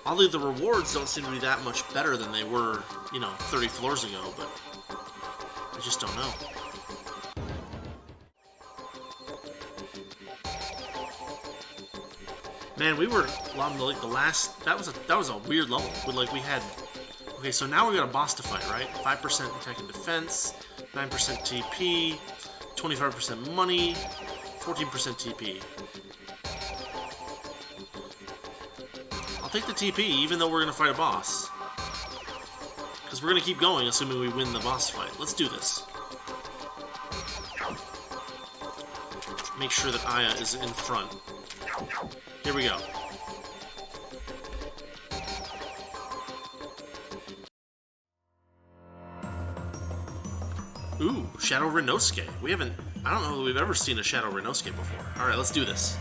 Oddly, the rewards don't seem to be that much better than they were, 30 floors ago, but I just don't know. Man, we were along the last. That was a weird level. We had. Okay, so now we got a boss to fight, right? 5% attack and defense, 9% TP, 25% money, 14% TP. I'll take the TP, even though we're gonna fight a boss, because we're gonna keep going, assuming we win the boss fight. Let's do this. Make sure that Aya is in front. Here we go. Ooh, Shadow Rinnosuke. I don't know that we've ever seen a Shadow Rinnosuke before. Alright, let's do this.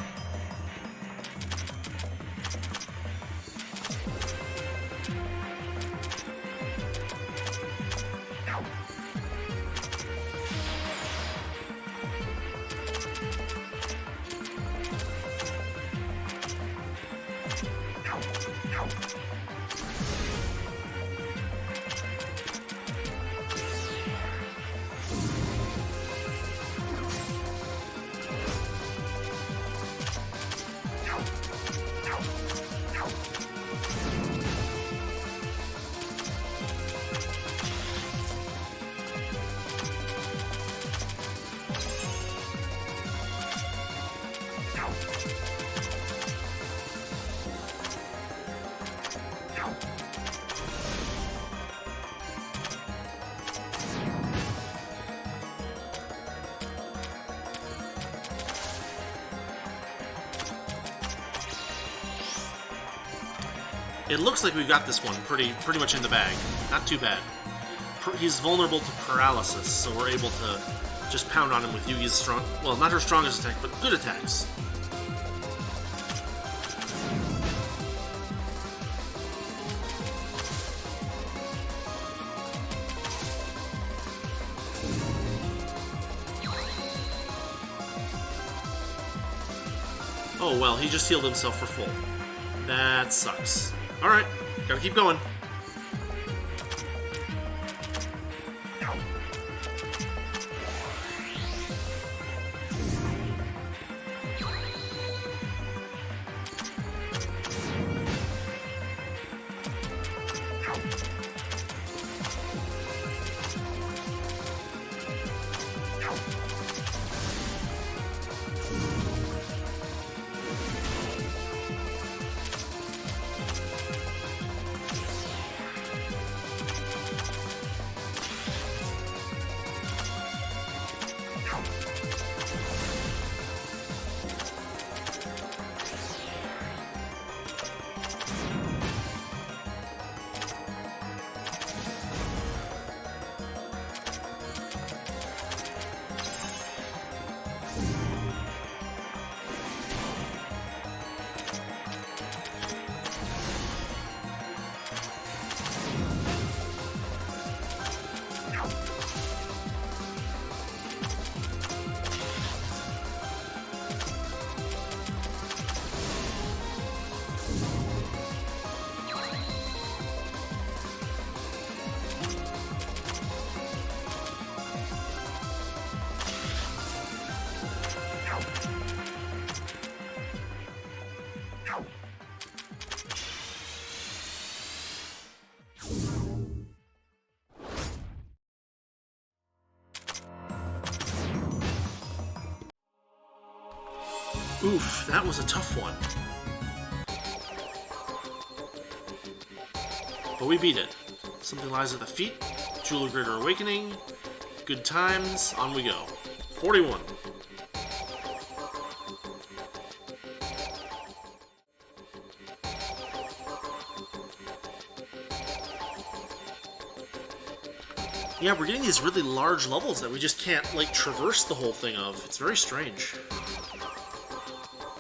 It looks like we got this one pretty much in the bag. Not too bad. He's vulnerable to paralysis, so we're able to just pound on him with Yugi's strong... Well, not her strongest attack, but good attacks. Oh, well, he just healed himself for full. That sucks. Alright, gotta keep going. Oof, that was a tough one. But we beat it. Something lies at the feet. Jewel of Greater Awakening. Good times. On we go. 41. Yeah, we're getting these really large levels that we just can't, like, traverse the whole thing of. It's very strange.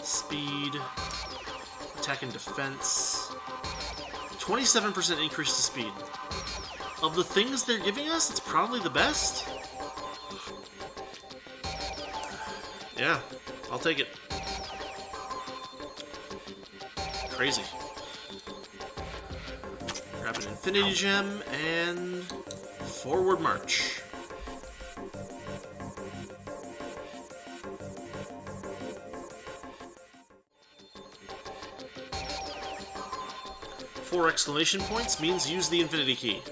Speed. Attack and defense. 27% increase to speed. Of the things they're giving us, it's probably the best. Yeah, I'll take it. Crazy. Grab an Infinity Gem and forward march. Four exclamation points means use the Infinity Key.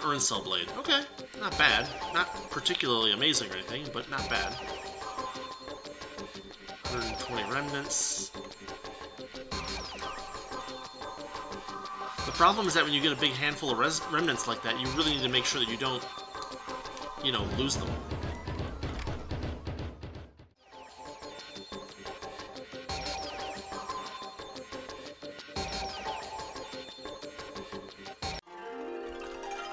Earn Cell Blade. Okay, not bad. Not particularly amazing or anything, but not bad. 120 remnants. The problem is that when you get a big handful of remnants like that, you really need to make sure that you don't, you know, lose them.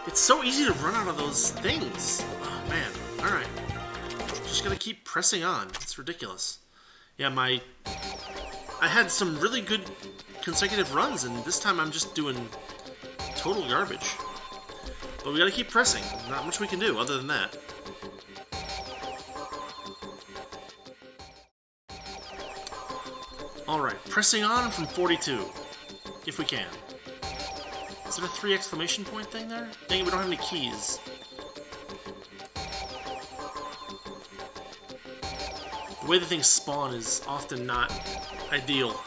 It's so easy to run out of those things. Oh, man. Alright. Just gotta keep pressing on. It's ridiculous. Yeah, I had some really good consecutive runs, and this time I'm just doing total garbage. But we gotta keep pressing. Not much we can do other than that. Alright, pressing on from 42. If we can. Is there a 3 exclamation point thing there? Dang it, we don't have any keys. The way the things spawn is often not ideal.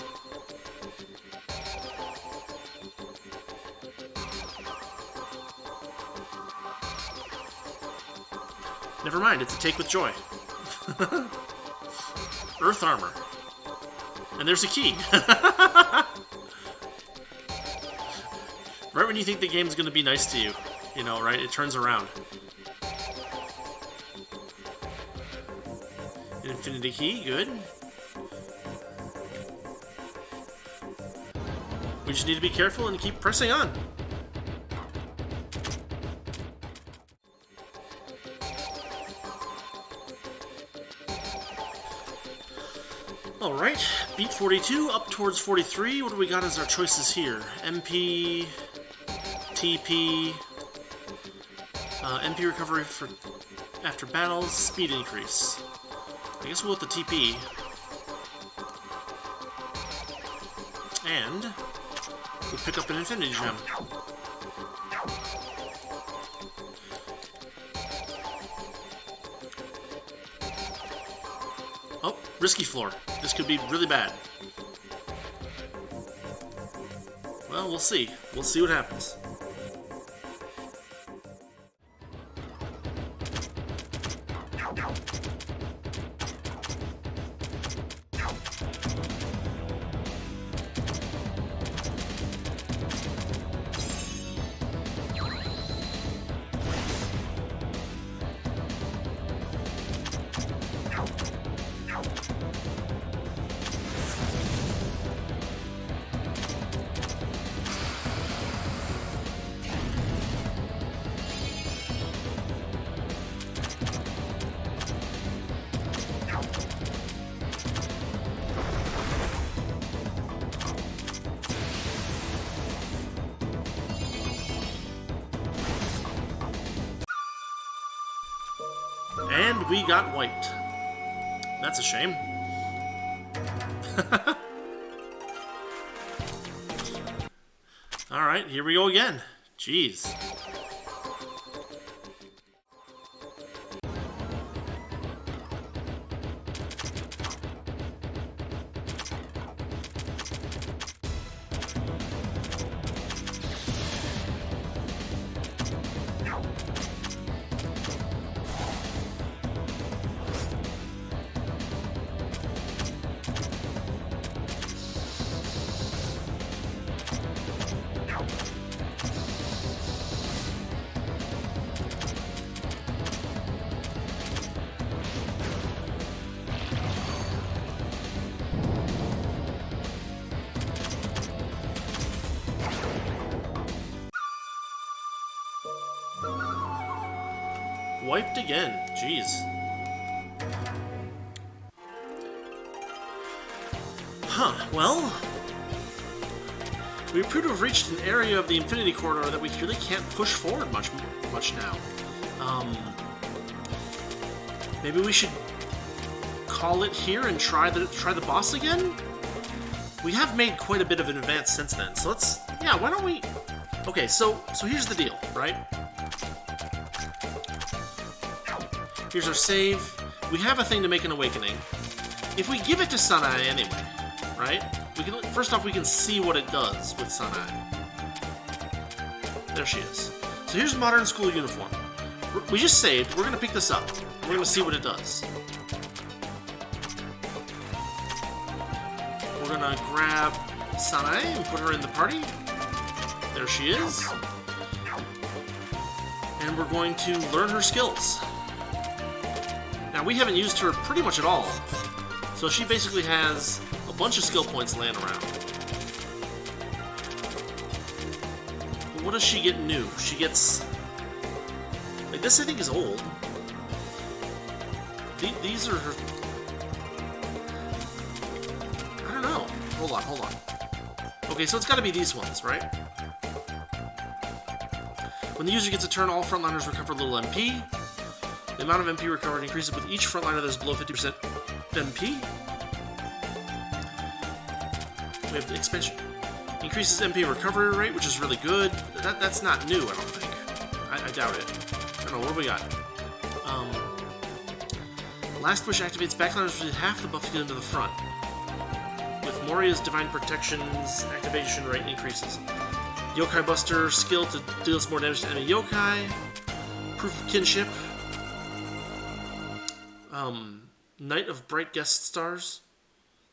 Never mind, it's a take with joy. Earth armor. And there's a key. Right when you think the game's gonna be nice to you, you know, right? It turns around. An Infinity Key, good. We just need to be careful and keep pressing on. Alright, beat 42, up towards 43. What do we got as our choices here? MP, TP, MP recovery for after battles, speed increase. I guess we'll hit the TP. And we'll pick up an Infinity Gem. Oh, risky floor. This could be really bad. Well, we'll see. We'll see what happens. And we got wiped. That's a shame. Alright, here we go again. Jeez. Wiped again. Jeez. Huh, well... we appear to have reached an area of the Infinity Corridor that we really can't push forward much now. Maybe we should call it here and try the boss again? We have made quite a bit of an advance since then, so let's... yeah, why don't we... okay, so here's the deal, right? Here's our save. We have a thing to make an awakening. If we give it to Sanae anyway, right? We can, first off, we can see what it does with Sanae. There she is. So here's modern school uniform. We just saved. We're going to pick this up. We're going to see what it does. We're going to grab Sanae and put her in the party. There she is. And we're going to learn her skills. Now, we haven't used her pretty much at all. So she basically has a bunch of skill points laying around. But what does she get new? She gets... like, this I think is old. These are her... I don't know. Hold on. Okay, so it's gotta be these ones, right? When the user gets a turn, all frontliners recover a little MP. The amount of MP recovered increases with each frontliner that is below 50% MP. We have the expansion. Increases MP recovery rate, which is really good. That's not new, I don't think. I doubt it. I don't know, what do we got? Last Wish activates backliners with half the buff to get into the front. With Moria's Divine Protection's activation rate increases. Yokai Buster skill to deal more damage to enemy yokai. Proof of Kinship. Night of Bright Guest Stars.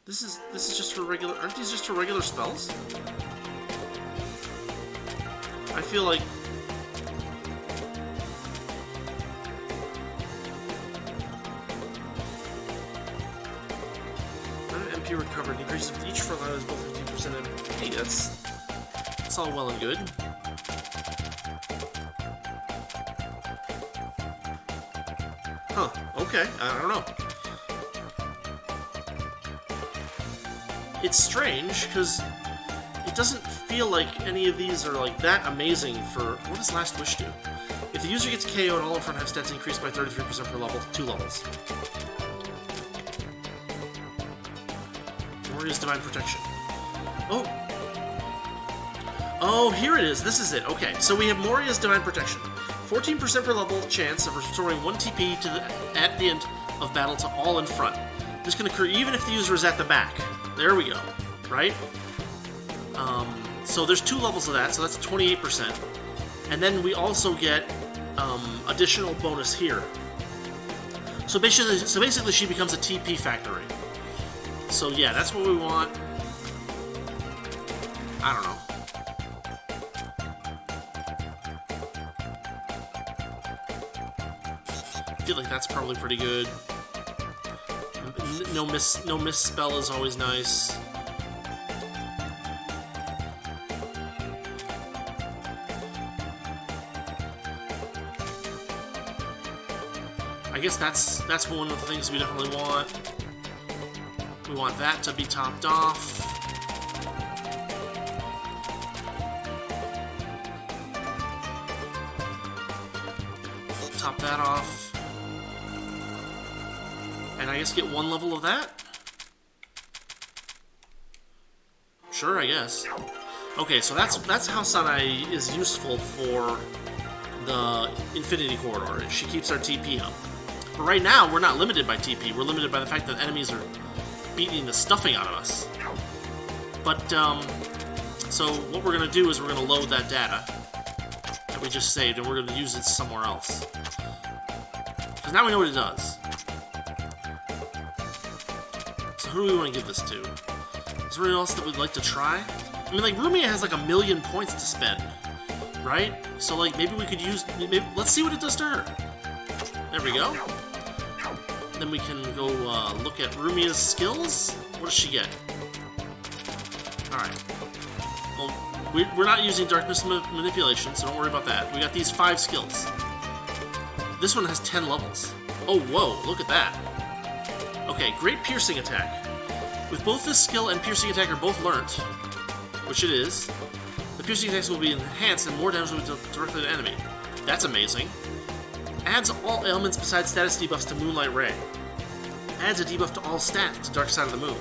This is just her regular... aren't these just her regular spells? I feel like... MP recovered increases with each frontliner is both 15% MP. That's all well and good. Huh, okay, I don't know. It's strange, because it doesn't feel like any of these are like that amazing for... what does Last Wish do? If the user gets KO'd, all in front have stats increased by 33% per level, 2 levels. Moria's Divine Protection. Oh, here it is. This is it. Okay, so we have Moria's Divine Protection. 14% per level chance of restoring 1 TP at the end of battle to all in front. This can occur even if the user is at the back. There we go. Right? So there's 2 levels of that, so that's 28%. And then we also get additional bonus here. So basically she becomes a TP factory. So yeah, that's what we want. I don't know. I feel like that's probably pretty good. No misspell is always nice. I guess that's one of the things we definitely want. We want that to be topped off. Top that off. And I guess get 1 level of that? Sure, I guess. Okay, so that's how Sanae is useful for the Infinity Corridor. She keeps our TP up. But right now, we're not limited by TP. We're limited by the fact that enemies are beating the stuffing out of us. But, so what we're going to do is we're going to load that data that we just saved, and we're going to use it somewhere else. Because now we know what it does. So who do we want to give this to? Is there anyone else that we'd like to try? I mean, like, Rumia has like 1,000,000 points to spend, right? So, like, maybe we could use... let's see what it does to her. There we go. Then we can go look at Rumia's skills. What does she get? Alright. Well, we're not using darkness manipulation, so don't worry about that. We got these 5 skills. This one has 10 levels. Oh, whoa, look at that. Okay, great piercing attack. With both this skill and piercing attack are both learnt, which it is, the piercing attacks will be enhanced and more damage will be directly to the enemy. That's amazing. Adds all ailments besides status debuffs to Moonlight Ray. Adds a debuff to all stats to Dark Side of the Moon.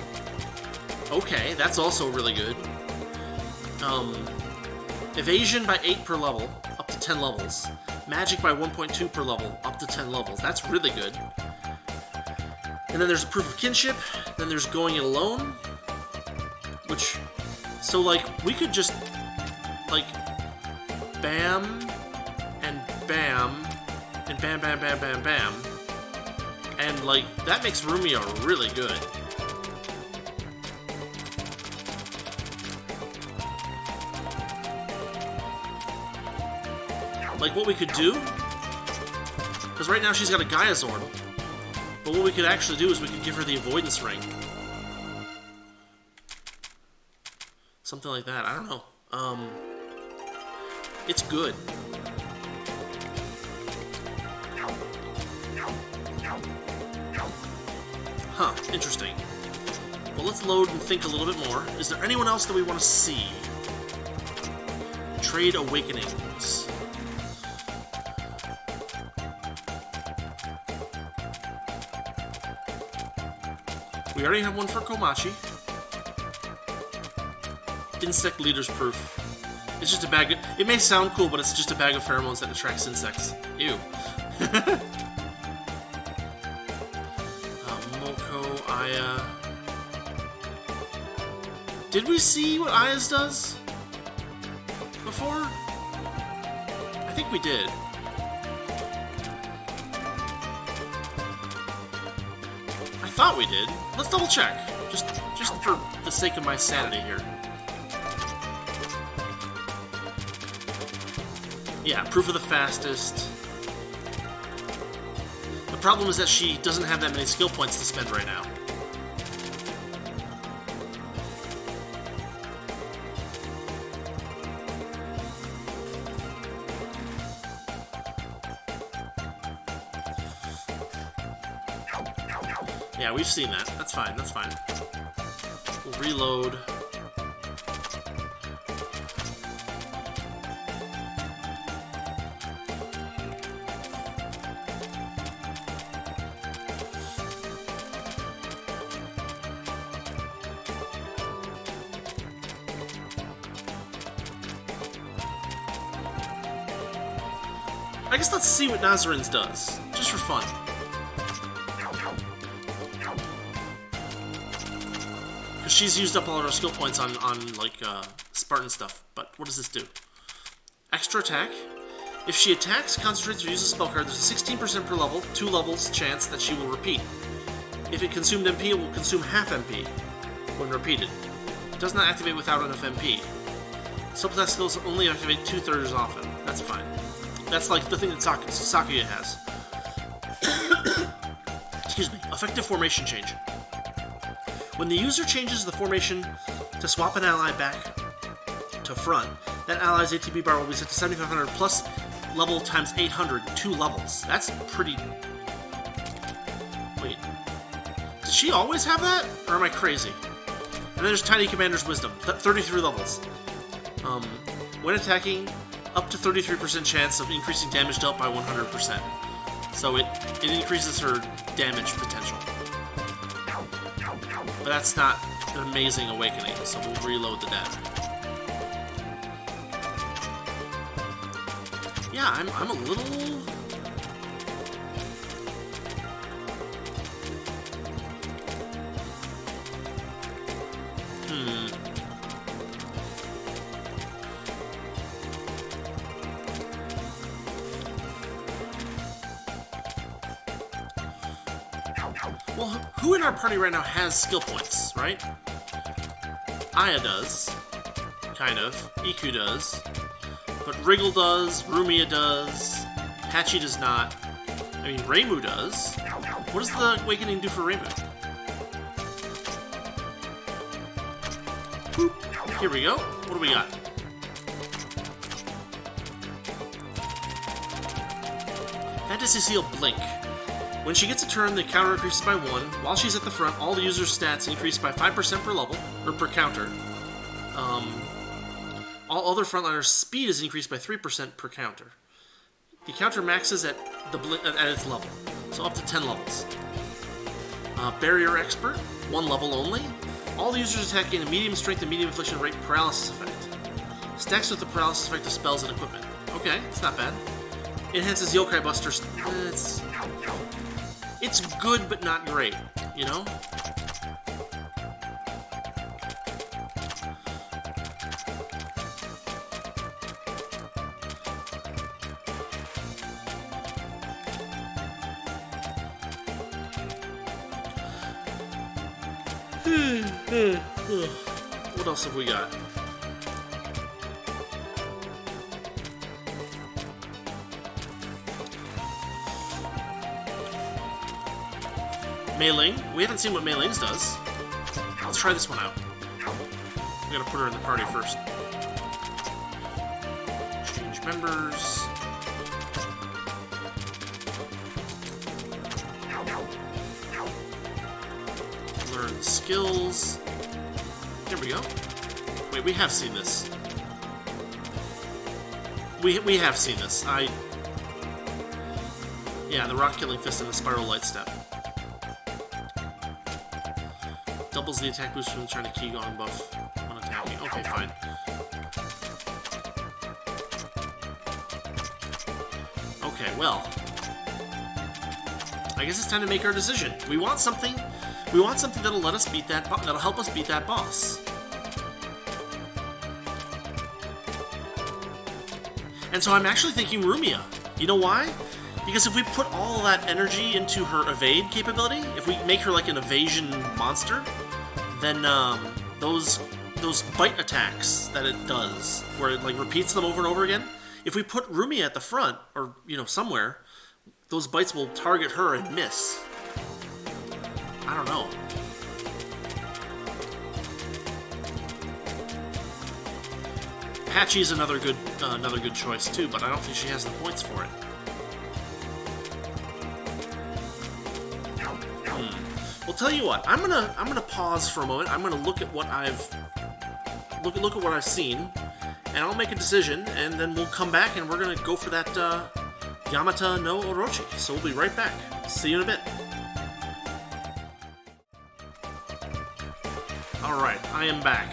Okay, that's also really good. Evasion by 8 per level, up to 10 levels. Magic by 1.2 per level, up to 10 levels. That's really good. And then there's a Proof of Kinship. Then there's Going It Alone. Which... So, like, we could just... Like... Bam... And bam... And bam, bam, bam, bam, bam. And, like, that makes Rumia really good. Like, what we could do... Because right now she's got a Gaiazorn. But what we could actually do is we could give her the Avoidance Ring. Something like that. I don't know. It's good. Huh, interesting. Well, let's load and think a little bit more. Is there anyone else that we want to see? Trade Awakenings. We already have one for Komachi. Insect Leader's Proof. It's just a bag of... It may sound cool, but it's just a bag of pheromones that attracts insects. Ew. Moko, Aya... Did we see what Aya's does? Before? I think we did. I thought we did. Let's double check. Just for the sake of my sanity here. Yeah, Proof of the Fastest. The problem is that she doesn't have that many skill points to spend right now. Yeah, we've seen that. That's fine, that's fine. We'll reload. I guess let's see what Nazarin's does, just for fun. Because she's used up all of her skill points on like, Spartan stuff. But what does this do? Extra attack. If she attacks, concentrates, or uses a spell card, there's a 16% per level, 2 levels chance that she will repeat. If it consumed MP, it will consume half MP when repeated. It does not activate without enough MP. Supplemental skills only activate 2/3 as often. That's fine. That's like the thing that Sakuya has. Excuse me. Effective formation change. When the user changes the formation to swap an ally back to front, that ally's ATB bar will be set to 7,500 plus level times 800, 2 levels. That's pretty... Wait. Did she always have that? Or am I crazy? And then there's Tiny Commander's Wisdom. 33 levels. When attacking... up to 33% chance of increasing damage dealt by 100%. So it increases her damage potential. But that's not an amazing awakening, so we'll reload the data. Yeah, I'm a little... Well, who in our party right now has skill points, right? Aya does. Kind of. Iku does. But Wriggle does. Rumia does. Hachi does not. I mean, Reimu does. What does the Awakening do for Reimu? Boop. Here we go. What do we got? Fantasy Seal Blink. When she gets a turn, the counter increases by 1. While she's at the front, all the user's stats increase by 5% per level, or per counter. All other frontliners' speed is increased by 3% per counter. The counter maxes at its level, so up to 10 levels. Barrier Expert, 1 level only. All the users attack gain a medium strength and medium infliction rate paralysis effect. Stacks with the paralysis effect of spells and equipment. Okay, it's not bad. Enhances Yokai Busters. It's good, but not great, you know? What else have we got? Mei Ling. We haven't seen what Mei Ling's does. Let's try this one out. We gotta put her in the party first. Change members. Learn skills. Here we go. Wait, we have seen this. We have seen this. Yeah, the Rock Killing Fist and the Spiral Light Step. Doubles the attack boost from trying to key on buff when attacking. Okay, fine. Okay, well. I guess it's time to make our decision. We want something that'll let us beat that that'll help us beat that boss. And so I'm actually thinking Rumia. You know why? Because if we put all that energy into her evade capability, if we make her like an evasion monster, then those bite attacks that it does, where it like repeats them over and over again, if we put Rumia at the front, or somewhere, those bites will target her and miss. I don't know. Patchy's another good choice too, but I don't think she has the points for it. Well, tell you what, I'm gonna pause for a moment. I'm gonna look at what I've look at what I've seen, and I'll make a decision, and then we'll come back and we're gonna go for that Yamata no Orochi. So we'll be right back. See you in a bit. All right, I am back.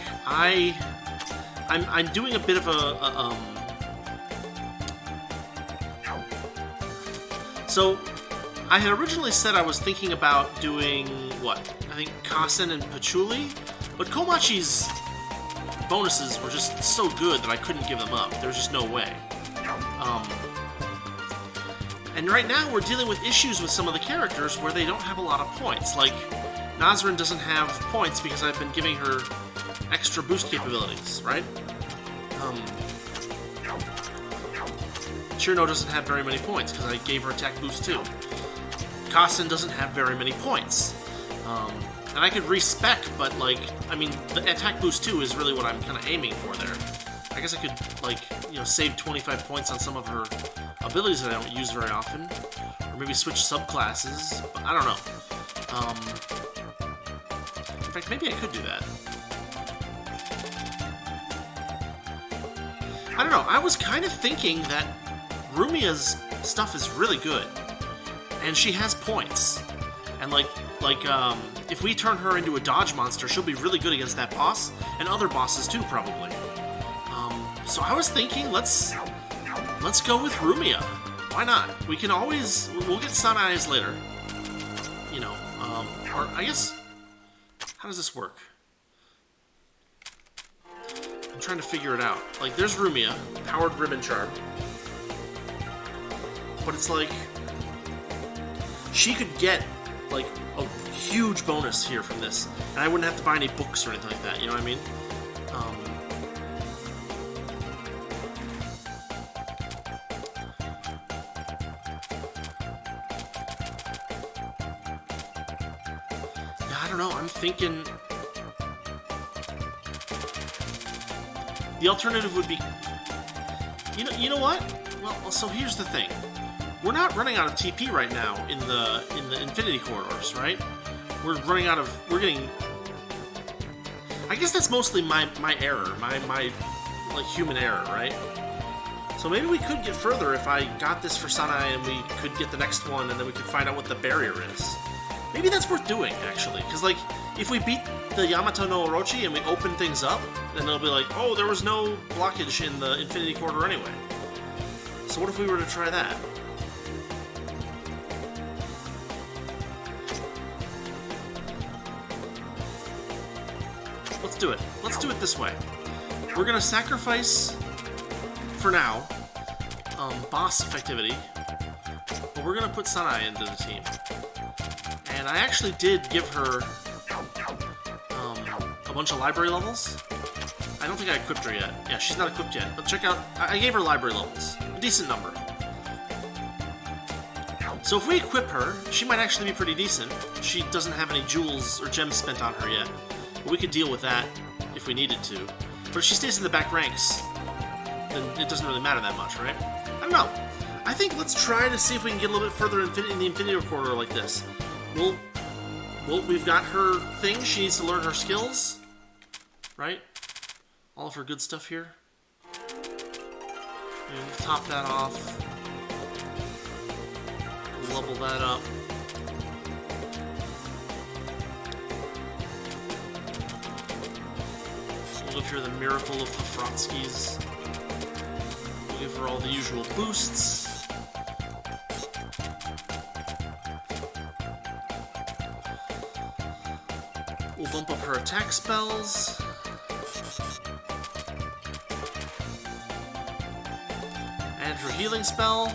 I'm doing a bit of So, I had originally said I was thinking about doing, what, I think Kasen and Patchouli, but Komachi's bonuses were just so good that I couldn't give them up. There was just no way. And right now we're dealing with issues with some of the characters where they don't have a lot of points. Like, Nazrin doesn't have points because I've been giving her extra boost capabilities, right? Chirno doesn't have very many points because I gave her attack boost too. Kasen doesn't have very many points. And I could respec, but like, I mean, the attack boost 2 is really what I'm kind of aiming for there. I guess I could, like, save 25 points on some of her abilities that I don't use very often. Or maybe switch subclasses, but I don't know. In fact, maybe I could do that. I don't know, I was kind of thinking that Rumia's stuff is really good. And she has points. And if we turn her into a dodge monster, she'll be really good against that boss, and other bosses too, probably. So I was thinking, let's go with Rumia. Why not? We can always, we'll get Sun Eyes later. Or I guess, how does this work? I'm trying to figure it out. Like, there's Rumia, Powered Ribbon Charm. But it's like, she could get, like, a huge bonus here from this, and I wouldn't have to buy any books or anything like that, you know what I mean? Yeah, I don't know, I'm thinking... The alternative would be... You know what? Well, so here's the thing. we're not running out of TP right now in the Infinity Corridors, right? We're running out of... We're getting... I guess that's mostly my error, my like human error, right? So maybe we could get further if I got this for Sanai and we could get the next one and then we could find out what the barrier is. Maybe that's worth doing, actually, because like if we beat the Yamato no Orochi and we open things up, then it'll be like, oh, there was no blockage in the Infinity Corridor anyway. So what if we were to try that? Let's do it. Let's do it this way. We're gonna sacrifice, for now, boss effectivity, but we're gonna put Sanai into the team. And I actually did give her a bunch of library levels. I don't think I equipped her yet. Yeah, she's not equipped yet. But check out, I gave her library levels. A decent number. So if we equip her, she might actually be pretty decent. She doesn't have any jewels or gems spent on her yet. But we could deal with that if we needed to. But if she stays in the back ranks, then it doesn't really matter that much, right? I don't know. I think let's try to see if we can get a little bit further in the Infinity Corridor like this. We've got her thing. She needs to learn her skills, right? All of her good stuff here. And top that off. Level that up. So we'll give her the Miracle of the Frotskis. We'll give her all the usual boosts. We'll bump up her attack spells. And her healing spell.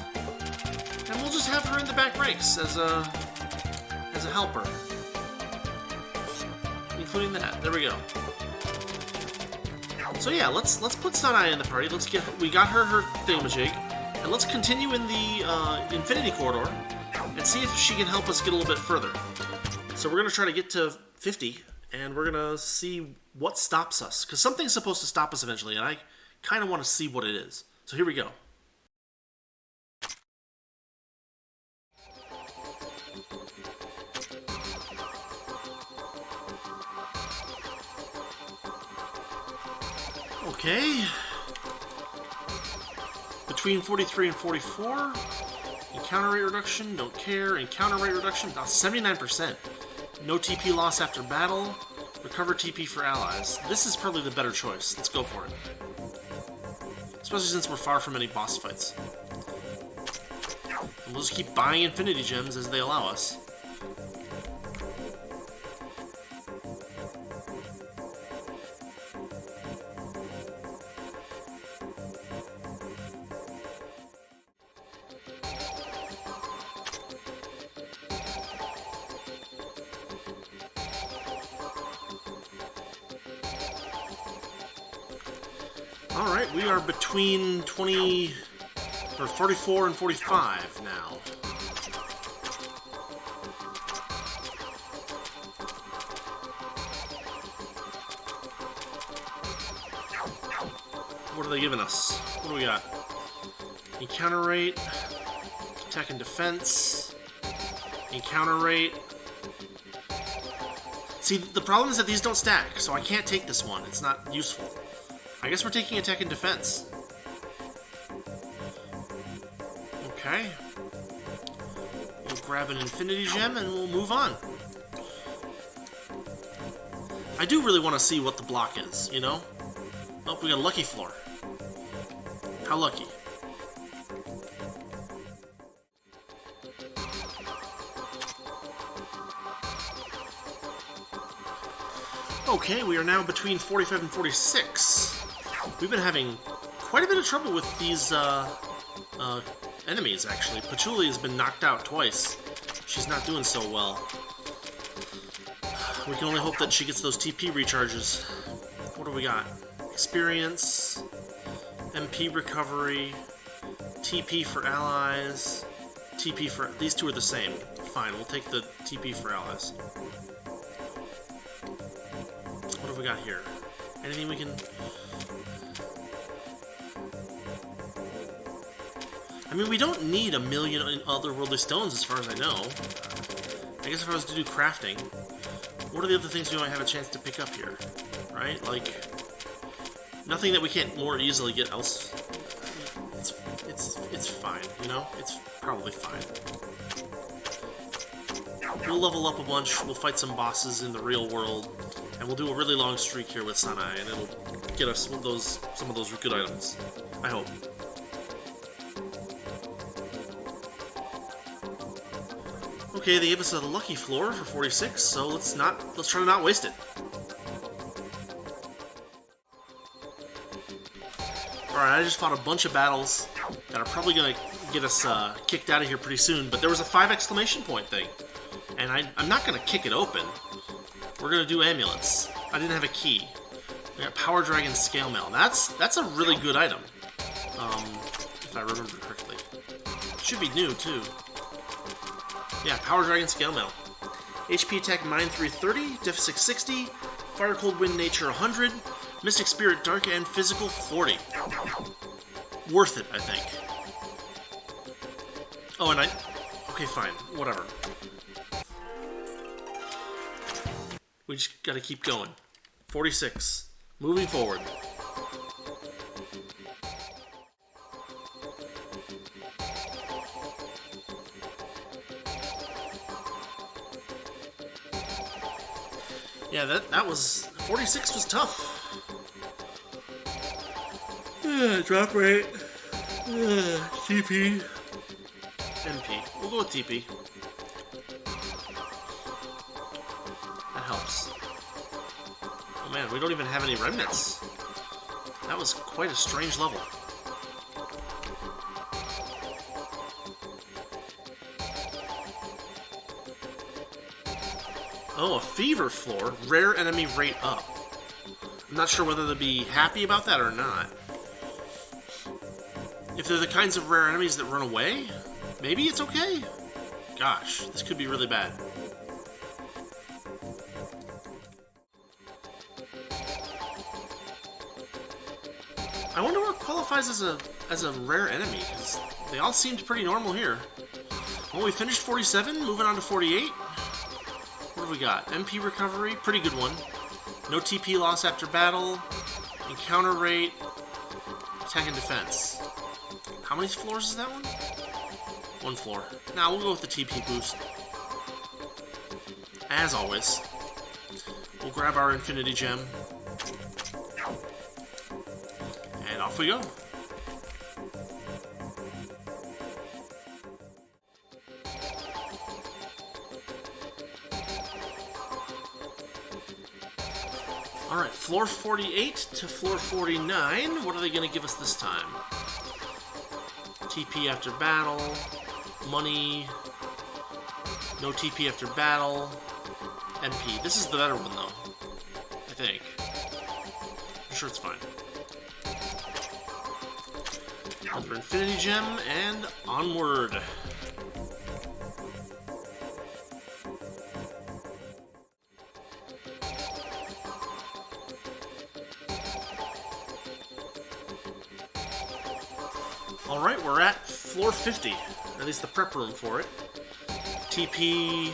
And we'll just have her in the back ranks as a helper. Including that. There we go. So yeah, let's put Sanai in the party. We got her thingamajig. And let's continue in the Infinity Corridor and see if she can help us get a little bit further. So we're gonna try to get to 50. And we're gonna see what stops us. Because something's supposed to stop us eventually, and I kind of want to see what it is. So here we go. Okay. Between 43 and 44. Encounter rate reduction, don't care. Encounter rate reduction, about 79%. No TP loss after battle. Recover TP for allies. This is probably the better choice. Let's go for it. Especially since we're far from any boss fights. And we'll just keep buying Infinity Gems as they allow us. Alright, we are between 44 and 45 now. What are they giving us? What do we got? Encounter rate, attack and defense, encounter rate. See, the problem is that these don't stack, so I can't take this one. It's not useful. I guess we're taking attack and defense. Okay. We'll grab an Infinity Gem and we'll move on. I do really want to see what the block is, you know? Oh, we got a lucky floor. How lucky. Okay, we are now between 45 and 46. We've been having quite a bit of trouble with these enemies, actually. Patchouli has been knocked out twice. She's not doing so well. We can only hope that she gets those TP recharges. What do we got? Experience, MP recovery, TP for allies, TP for... These two are the same. Fine, we'll take the TP for allies. What have we got here? Anything we can... I mean, we don't need a million otherworldly stones as far as I know. I guess if I was to do crafting, what are the other things we might have a chance to pick up here? Right? Like, nothing that we can't more easily get else. It's fine, you know? It's probably fine. We'll level up a bunch, we'll fight some bosses in the real world, and we'll do a really long streak here with Sanai, and it'll get us some of those good items. I hope. Okay, they gave us a lucky floor for 46, so let's try to not waste it. Alright, I just fought a bunch of battles that are probably gonna get us kicked out of here pretty soon, but there was a 5 exclamation point thing. And I'm not gonna kick it open. We're gonna do amulets. I didn't have a key. We got Power Dragon Scale Mail. That's a really good item. If I remember correctly. Should be new too. Yeah, Power Dragon Scale Mail. HP attack Mine 330, Def 660, Fire Cold Wind Nature 100, Mystic Spirit Dark and Physical 40. Worth it, I think. Oh, and okay, fine. Whatever. We just gotta keep going. 46. Moving forward. Yeah, that was... 46 was tough. Drop rate. TP. MP. We'll go with TP. That helps. Oh man, we don't even have any remnants. That was quite a strange level. Oh, a fever floor. Rare enemy rate up. I'm not sure whether they'll be happy about that or not. If they're the kinds of rare enemies that run away, maybe it's okay. Gosh, this could be really bad. I wonder what qualifies as a rare enemy, because they all seemed pretty normal here. Well, we finished 47, moving on to 48. What have we got? MP recovery, pretty good one. No TP loss after battle. Encounter rate. Attack and defense. How many floors is that one? One floor. Now we'll go with the TP boost. As always. We'll grab our Infinity Gem. And off we go. Alright, floor 48 to floor 49. What are they going to give us this time? TP after battle. Money. No TP after battle. MP. This is the better one, though. I think. I'm sure it's fine. Another Infinity Gem, and onward. Alright, we're at floor 50, at least the prep room for it. TP,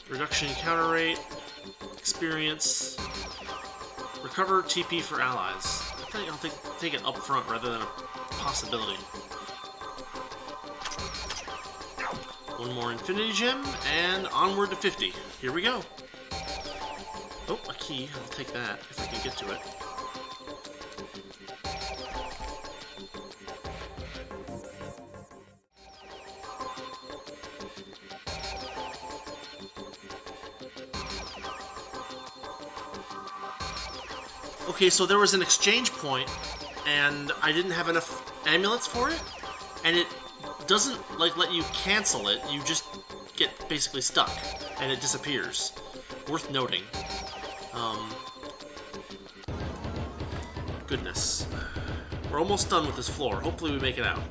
reduction in counter rate, experience, recover TP for allies. I think I'll take it up front rather than a possibility. One more Infinity Gem, and onward to 50. Here we go. Oh, a key. I'll take that if I can get to it. Okay, so there was an exchange point, and I didn't have enough amulets for it, and it doesn't let you cancel it. You just get basically stuck, and it disappears. Worth noting. Goodness. We're almost done with this floor. Hopefully we make it out.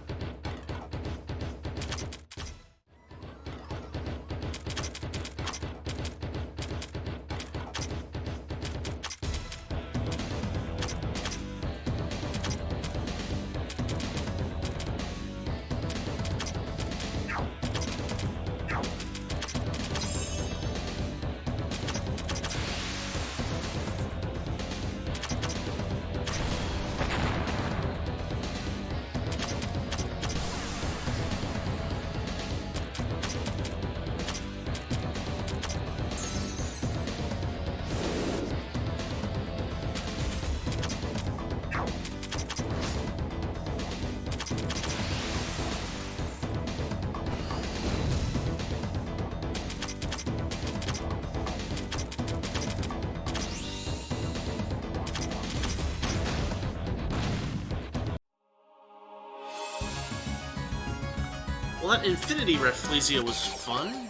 Well, that Infinity Rafflesia was fun.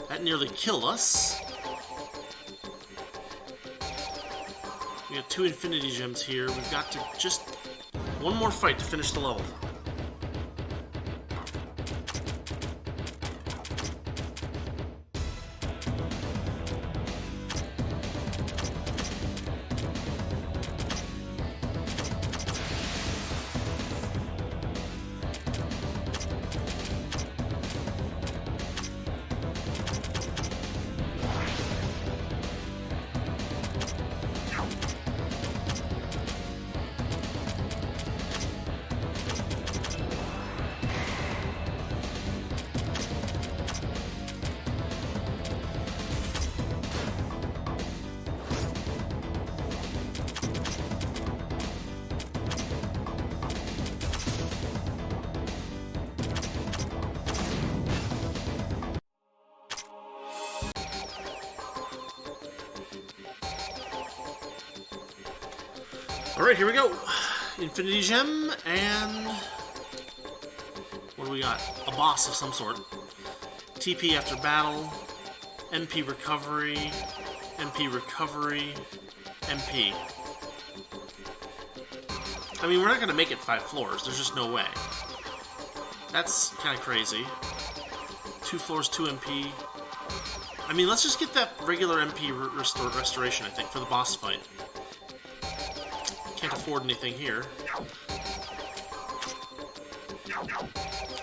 That nearly killed us. We got 2 Infinity Gems here. We've got to just... one more fight to finish the level. Alright, here we go. Infinity Gem, and... what do we got? A boss of some sort. TP after battle, MP recovery, MP recovery, MP. I mean, we're not going to make it 5 floors. There's just no way. That's kind of crazy. 2 floors, 2 MP. I mean, let's just get that regular MP restoration, I think, for the boss fight. Can't afford anything here.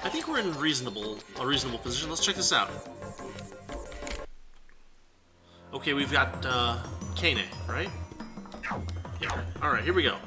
I think we're in a reasonable position. Let's check this out. Okay, we've got Keine, right? Yeah. Alright, here we go.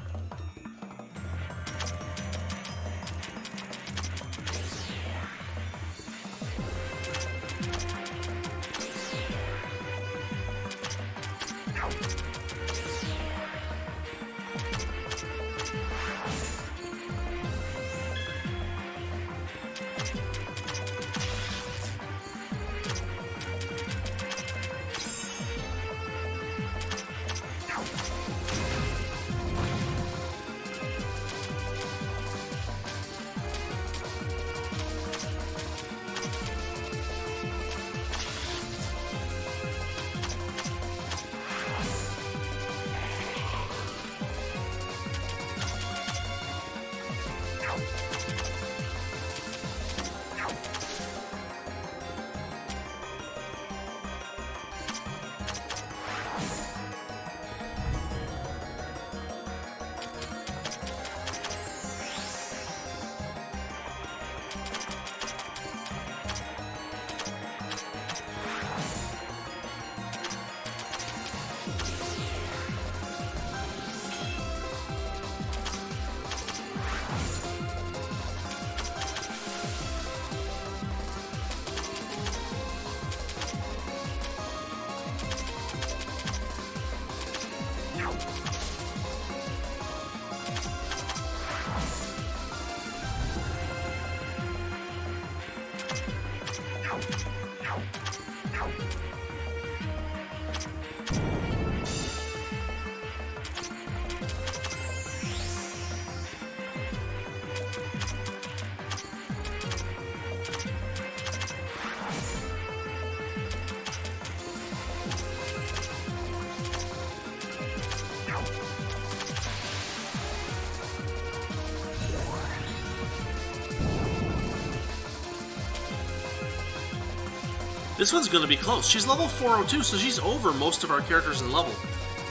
This one's going to be close. She's level 402, so she's over most of our characters in level.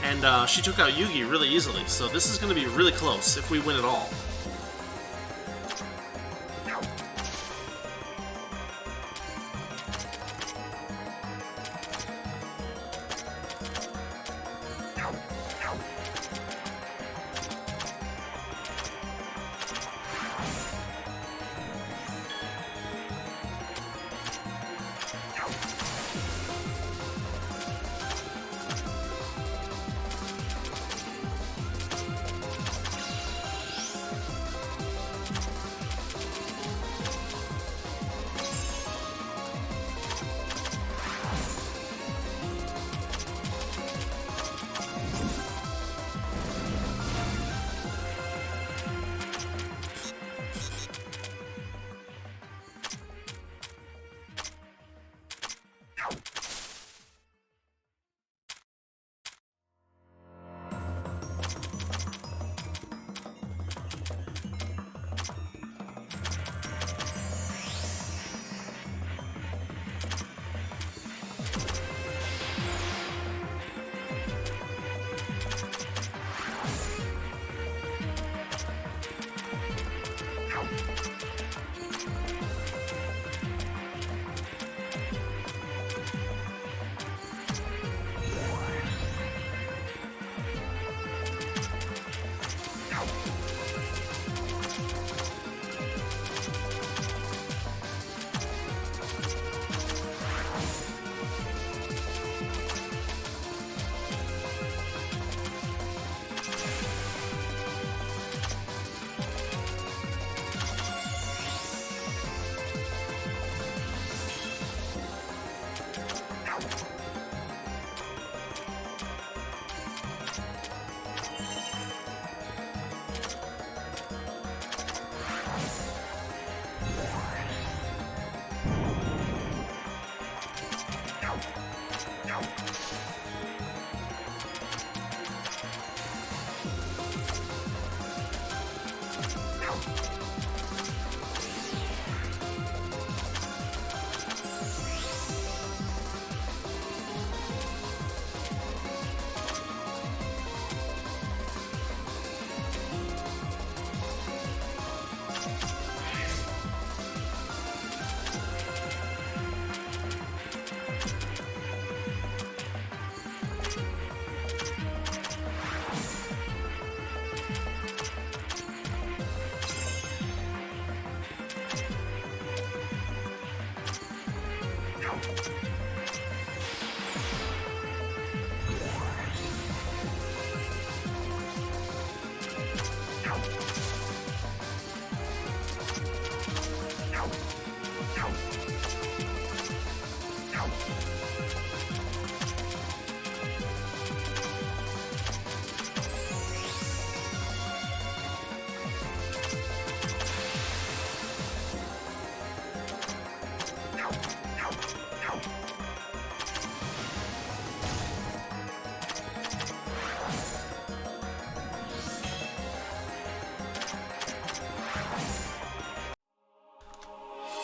And she took out Yugi really easily, so this is going to be really close if we win it all.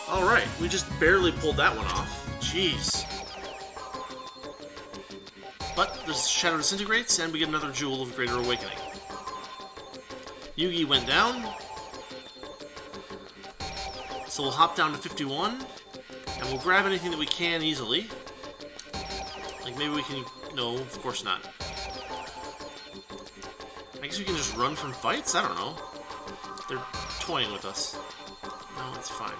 Alright, we just barely pulled that one off. Jeez. But the shadow disintegrates, and we get another Jewel of Greater Awakening. Yugi went down. So we'll hop down to 51, and we'll grab anything that we can easily. Like maybe we can... No, of course not. I guess we can just run from fights? I don't know. They're toying with us. No, it's fine.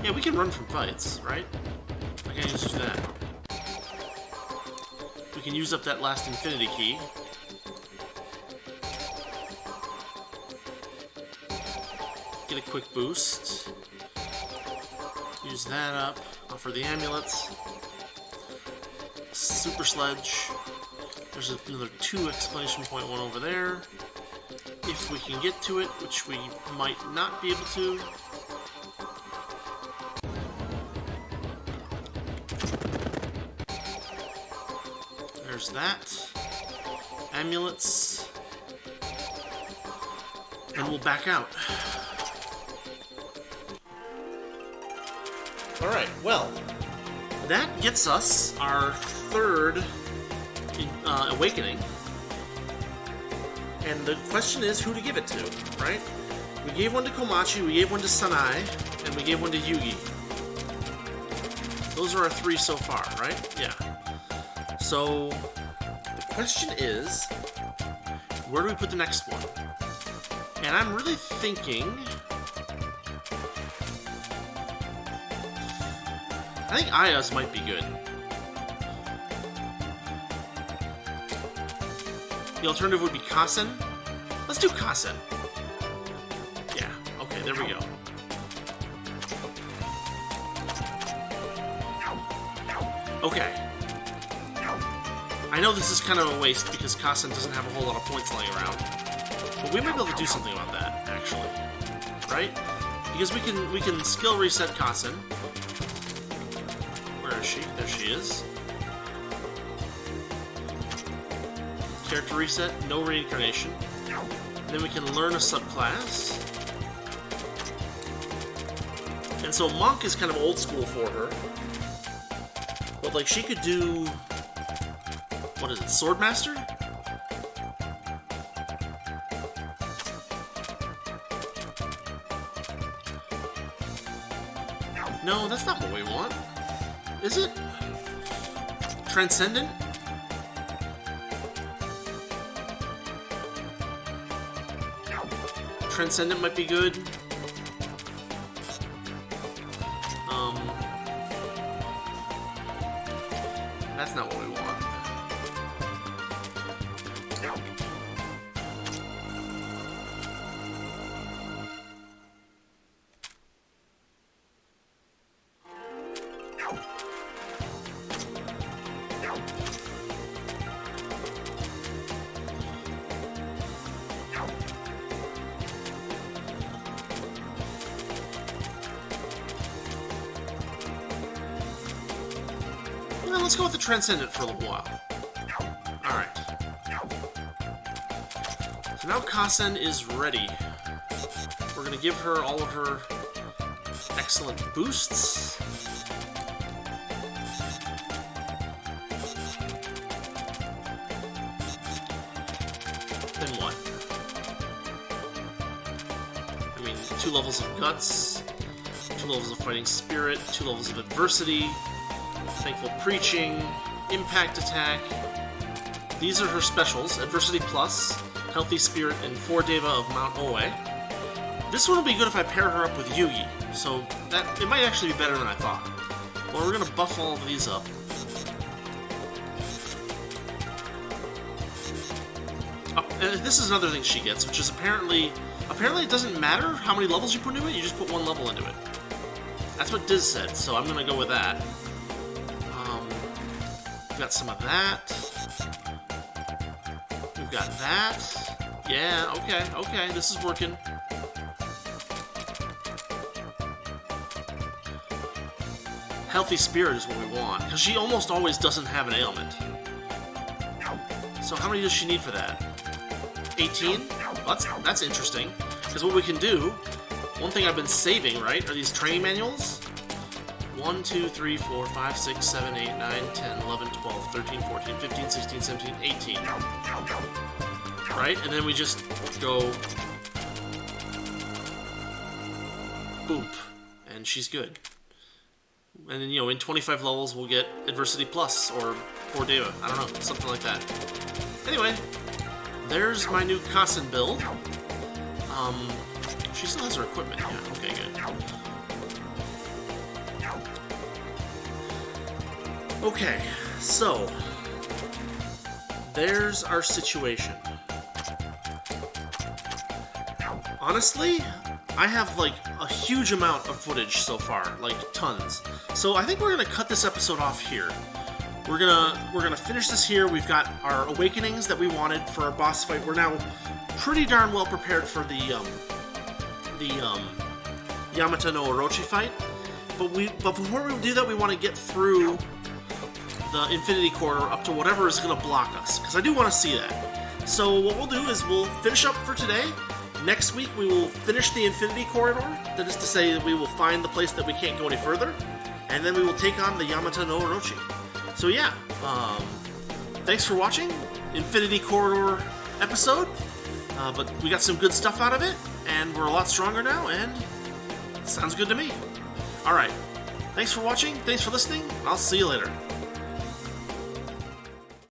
Yeah, we can run from fights, right? I can just do that. We can use up that last infinity key. Get a quick boost. Use that up. Offer the amulets. Super Sledge. There's another 2 exclamation point one over there. If we can get to it, which we might not be able to. There's that. Amulets. And we'll back out. Alright, well, that gets us our third awakening. And the question is who to give it to, right? We gave one to Komachi, we gave one to Sanai, and we gave one to Yugi. Those are our 3 so far, right? Yeah. So, the question is, where do we put the next one? And I'm really thinking... I think Aya's might be good. The alternative would be Kassen. Let's do Kassen. Yeah, okay, there we go. Okay. I know this is kind of a waste because Kassen doesn't have a whole lot of points laying around. But we might be able to do something about that, actually. Right? Because we can skill reset Kassen. Where is she? There she is. Character reset, no reincarnation. And then we can learn a subclass. And so Monk is kind of old school for her. But like she could do... What is it? Swordmaster? No, that's not what we want. Is it? Transcendent? Transcendent might be good. That's not what we want. Let's go with the Transcendent for a little while. Alright. So now Kasen is ready. We're going to give her all of her excellent boosts. Then what? I mean, 2 levels of Guts, 2 levels of Fighting Spirit, 2 levels of Adversity, Thankful Preaching, Impact Attack. These are her specials: Adversity Plus, Healthy Spirit, and 4 Deva of Mount Oe. This one will be good if I pair her up with Yugi, so that it might actually be better than I thought. Well, we're gonna buff all of these up. And this is another thing she gets, which is apparently it doesn't matter how many levels you put into it, you just put 1 level into it. That's what Diz said, so I'm gonna go with that. We've got some of that. We've got that. Yeah, okay, this is working. Healthy Spirit is what we want, because she almost always doesn't have an ailment. So how many does she need for that? 18? Well, that's interesting, because what we can do, one thing I've been saving, right, are these training manuals. 1, 2, 3, 4, 5, 6, 7, 8, 9, 10, 11, 12, 13, 14, 15, 16, 17, 18. Right? And then we just go boop, and she's good. And then, in 25 levels, we'll get Adversity Plus, or 4 Deva. I don't know, something like that. Anyway, there's my new Kasen build. She still has her equipment, yeah, okay, good. Okay, so, there's our situation. Honestly, I have, like, a huge amount of footage so far, like, tons. So I think we're gonna cut this episode off here. We're gonna finish this here. We've got our awakenings that we wanted for our boss fight. We're now pretty darn well prepared for the Yamata no Orochi fight. But before we do that, we want to get through the Infinity Corridor up to whatever is gonna block us, because I do want to see that. So what we'll do is we'll finish up for today. Next week we will finish the Infinity Corridor. That is to say that we will find the place that we can't go any further, and then we will take on the Yamata no Orochi. So yeah, thanks for watching Infinity Corridor episode, but we got some good stuff out of it, and we're a lot stronger now, and sounds good to me. Alright, thanks for watching, thanks for listening, I'll see you later.